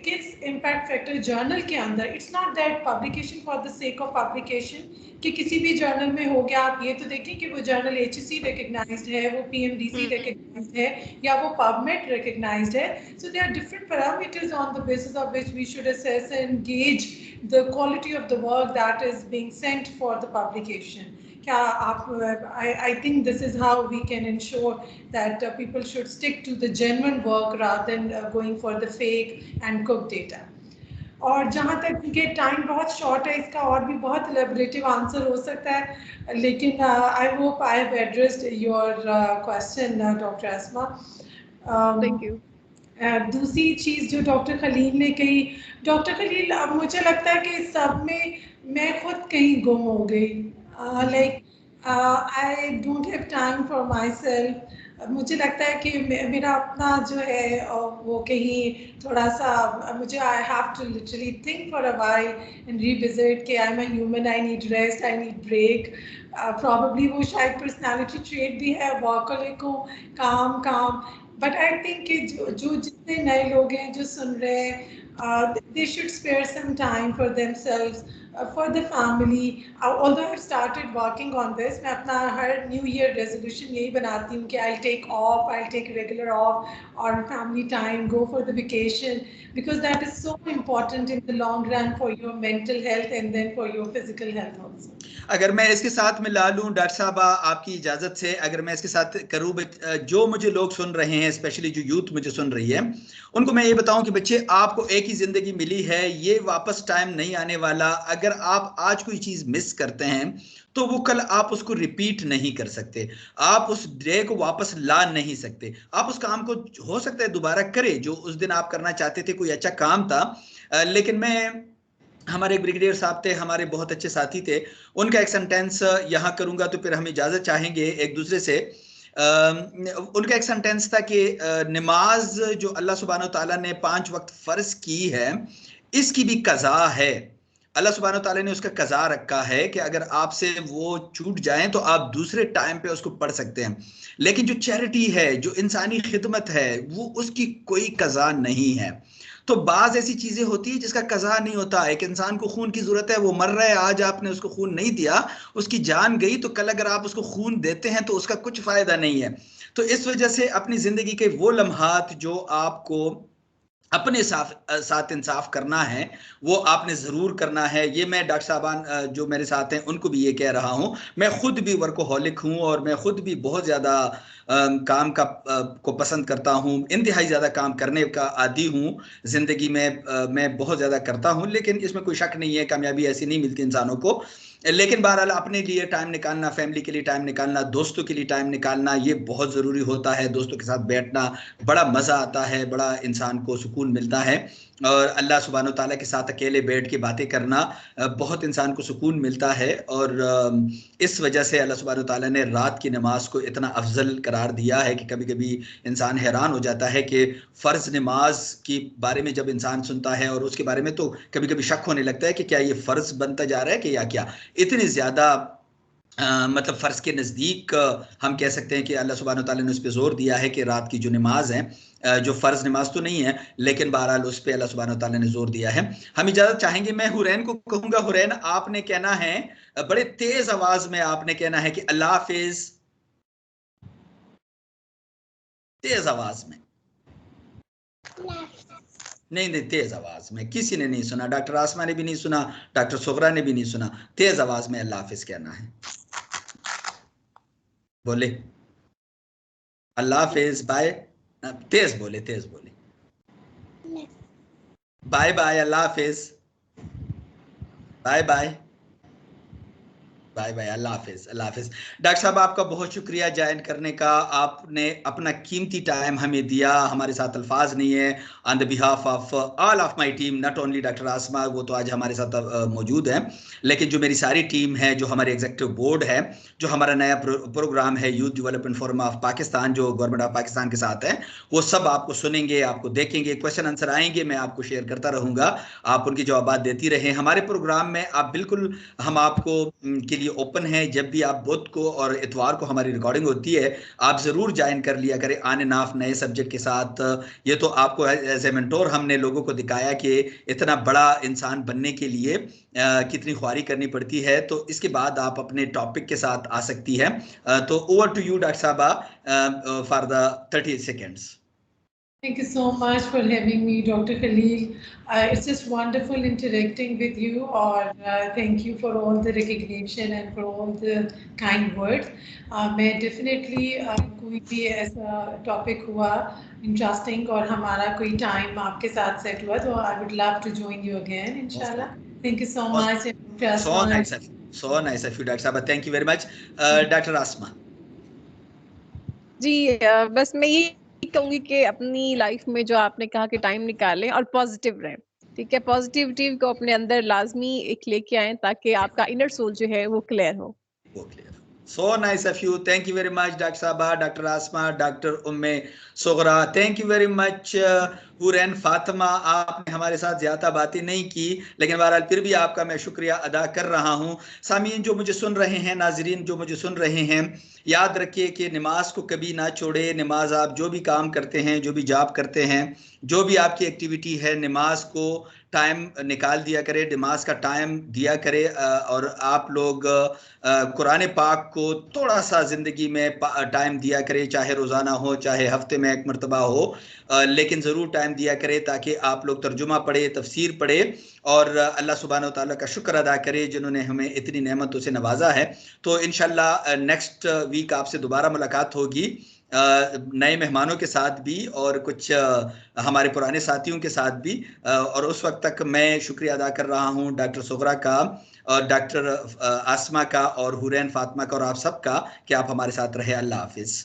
किस इम्पैक्ट फैक्टर जर्नल के अंदर, it's not that publication for the sake of publication कि किसी भी जर्नल में हो गया। आप ये तो देखें कि वो जर्नल HEC रिकग्नाइज्ड है, वो PMDC रिकग्नाइज्ड है, या वो PubMed रिकग्नाइज्ड है। So there are different parameters on the basis of which we should assess and gauge the quality of the work that is being sent for the publication. I think this is how we can ensure that people should stick to the genuine work rather than going for the fake and cooked data. और जहाँ तक कि time बहुत short है, इसका और भी बहुत एलेबोरेटिव आंसर हो सकता है, लेकिन I hope I have addressed your question doctor Asma. Thank you. दूसरी चीज़ जो डॉक्टर खलील ने कही, डॉक्टर खलील अब मुझे लगता है कि सब में मैं खुद कहीं गुम हो गई, like I don't have time for my self. मुझे लगता है कि मेरा अपना जो है वो कहीं थोड़ा सा मुझे I have to literally think for a while and revisit कि I am a human, I need rest, I need break. Probably वो शायद पर्सनालिटी ट्रेट भी है, वर्कहोलिक हूँ, काम। बट आई थिंक कि जो जितने नए लोग हैं जो सुन रहे हैं, they should spare some time for themselves, for the family. Although I have started working on this, मैं अपना हर न्यू ईयर रेजोल्यूशन यही बनाती हूँ कि I'll take off, I'll take regular off or family time, go for the vacation, because that is so important in the long run for your mental health and then for your physical health also. अगर मैं इसके साथ मिला लूं doctor साहब आपकी इजाजत से, अगर मैं इसके साथ करूं, जो मुझे लोग सुन रहे हैं, स्पेशली जो यूथ मुझे सुन रही है, उनको मैं ये बताऊं कि बच्चे आपको एक ही जिंदगी मिली है, ये वापस टाइम नहीं आने वाला। अगर आप आज कोई चीज मिस करते हैं तो वो कल आप उसको रिपीट नहीं कर सकते, आप उस डे को वापस ला नहीं सकते। आप उस काम को हो सकता है दोबारा करें जो उस दिन आप करना चाहते थे, कोई अच्छा काम था, लेकिन हमारे एक ब्रिगेडियर साहब थे, हमारे बहुत अच्छे साथी थे, उनका एक सेंटेंस यहाँ करूंगा तो फिर हम इजाजत चाहेंगे एक दूसरे से। उनका एक सेंटेंस था कि नमाज जो अल्लाह सुब्हानो ताला ने 5 वक्त फर्ज की है, इसकी भी कज़ा है। अल्लाह सुब्हानो ताला ने उसका कज़ा रखा है कि अगर आपसे वो छूट जाए तो आप दूसरे टाइम पे उसको पढ़ सकते हैं, लेकिन जो चैरिटी है, जो इंसानी खिदमत है, वो उसकी कोई कज़ा नहीं है। तो बाज ऐसी चीजें होती है जिसका कज़ा नहीं होता। एक इंसान को खून की जरूरत है, वो मर रहा है, आज आपने उसको खून नहीं दिया, उसकी जान गई, तो कल अगर आप उसको खून देते हैं तो उसका कुछ फायदा नहीं है। तो इस वजह से अपनी जिंदगी के वो लम्हात जो आपको अपने साथ इंसाफ करना है, वो आपने ज़रूर करना है। ये मैं डॉक्टर साहबान जो मेरे साथ हैं उनको भी ये कह रहा हूँ। मैं खुद भी वर्कोहॉलिक हूँ और मैं खुद भी बहुत ज़्यादा काम को पसंद करता हूँ, इंतहाई ज़्यादा काम करने का आदी हूँ ज़िंदगी में। मैं बहुत ज़्यादा करता हूँ, लेकिन इसमें कोई शक नहीं है, कामयाबी ऐसी नहीं मिलती इंसानों को। लेकिन बहरहाल अपने लिए टाइम निकालना, फैमिली के लिए टाइम निकालना, दोस्तों के लिए टाइम निकालना, ये बहुत ज़रूरी होता है। दोस्तों के साथ बैठना बड़ा मज़ा आता है, बड़ा इंसान को सुकून मिलता है। और अल्लाह सुब्हानो ताला के साथ अकेले बैठ के बातें करना बहुत इंसान को सुकून मिलता है। और इस वजह से अल्लाह सुब्हानो ताला ने रात की नमाज को इतना अफजल करार दिया है कि कभी कभी इंसान हैरान हो जाता है कि फ़र्ज़ नमाज के बारे में जब इंसान सुनता है और उसके बारे में तो कभी कभी शक होने लगता है कि क्या ये फ़र्ज़ बनता जा रहा है कि या क्या। इतनी ज़्यादा मतलब फ़र्ज़ के नज़दीक हम कह सकते हैं कि अल्लाह सुब्हानो ताला ने उस पर ज़ोर दिया है कि रात की जो नमाज है, जो फ़र्ज़ नमाज तो नहीं है लेकिन बहरहाल उस पर अल्लाह सुब्हानो ताला ने ज़ोर दिया है। हम इजाज़त चाहेंगे, मैं हुरैन को कहूँगा, हुरैन आपने कहना है बड़े तेज़ आवाज़ में, आपने कहना है कि अल्लाह हाफ़िज़, तेज़ आवाज़ में। नहीं नहीं, तेज आवाज में। किसी ने नहीं सुना, डॉक्टर आसमा ने भी नहीं सुना, डॉक्टर सुगरा ने भी नहीं सुना। तेज आवाज में अल्लाह हाफिज कहना है। बोले अल्लाह हाफिज, बाय। तेज बोले, तेज बोले, बाय बाय, अल्लाह हाफिज, बाय बाय, बाय बाय, अल्लाह हाफिज, अल्लाह हाफिज। डॉक्टर साहब आपका बहुत शुक्रिया ज्वाइन करने का। आपने अपना कीमती टाइम हमें दिया, हमारे साथ अल्फाज नहीं है। On the behalf of all of my team, not only doctor Asma, वो तो आज हमारे साथ मौजूद हैं, लेकिन जो मेरी सारी टीम है, जो हमारे एग्जीक्यूटिव बोर्ड है, जो हमारा नया प्रोग्राम है youth development forum of Pakistan, जो गवर्नमेंट ऑफ पाकिस्तान के साथ है, वो सब आपको सुनेंगे, आपको देखेंगे, क्वेश्चन आंसर आएंगे, मैं आपको शेयर करता रहूँगा, आप उनके जवाब देती रहें। हमारे प्रोग्राम में आप बिल्कुल, हम आपको के लिए ओपन है। जब भी आप बुध को और इतवार को हमारी रिकॉर्डिंग होती है, आप ज़रूर ज्वाइन कर लिया करें ऑन एंड ऑफ नए सब्जेक्ट के साथ। ये तो आपको एज ए मेंटोर हमने लोगों को दिखाया कि इतना बड़ा इंसान बनने के लिए कितनी ख्वारी करनी पड़ती है। तो इसके बाद आप अपने टॉपिक के साथ आ सकती है। तो ओवर टू यू डॉक्टर साहबा for the 30 seconds. Thank you so much for having me, Dr. Khalil. It's just wonderful interacting with you, or thank you for all the recognition and for all the kind words. मैं definitely कोई भी ऐसा topic हुआ interesting और हमारा कोई time आपके साथ set हुआ तो I would love to join you again, inshallah. Thank you so much. So nice of you. So nice of you, Dr. Sabah. Thank you very much. Dr. Asma. जी बस मैं ये कहूंगी कि अपनी लाइफ में जो आपने कहा कि टाइम निकालें और पॉजिटिव रहें, ठीक है, पॉजिटिविटी को अपने अंदर लाजमी एक लेके आए ताकि आपका इनर सोल जो है वो क्लियर हो। So nice of you. Thank you very much, Dr. Sabah, Dr. Asma, Dr. Umme Sughra. Thank you very much, Hurain Fatima. आपने हमारे साथ ज़्यादा बातें नहीं की, लेकिन बहरहाल फिर भी आपका मैं शुक्रिया अदा कर रहा हूँ। सामीन जो मुझे सुन रहे हैं, नाजरीन जो मुझे सुन रहे हैं, याद रखिए कि नमाज को कभी ना छोड़े। नमाज आप जो भी काम करते हैं, जो भी जॉब करते हैं, जो भी आपकी एक्टिविटी है, नमाज को टाइम निकाल दिया करे, नमाज का टाइम दिया करे। और आप लोग कुरान पाक को थोड़ा सा ज़िंदगी में टाइम दिया करे, चाहे रोज़ाना हो, चाहे हफ्ते में एक मरतबा हो, लेकिन ज़रूर टाइम दिया करे ताकि आप लोग तर्जुमा पढ़े, तफसीर पढ़े और अल्लाह सुब्हानो ताला का शुक्र अदा करे जिन्होंने हमें इतनी नेमतों से नवाजा है। तो इंशाल्लाह नेक्स्ट वीक आपसे दोबारा मुलाकात होगी, नए मेहमानों के साथ भी और कुछ हमारे पुराने साथियों के साथ भी। और उस वक्त तक मैं शुक्रिया अदा कर रहा हूँ डॉक्टर सुगरा का और डॉक्टर आसमा का और हुरैन फातिमा का और आप सबका कि आप हमारे साथ रहे। अल्लाह हाफिज़।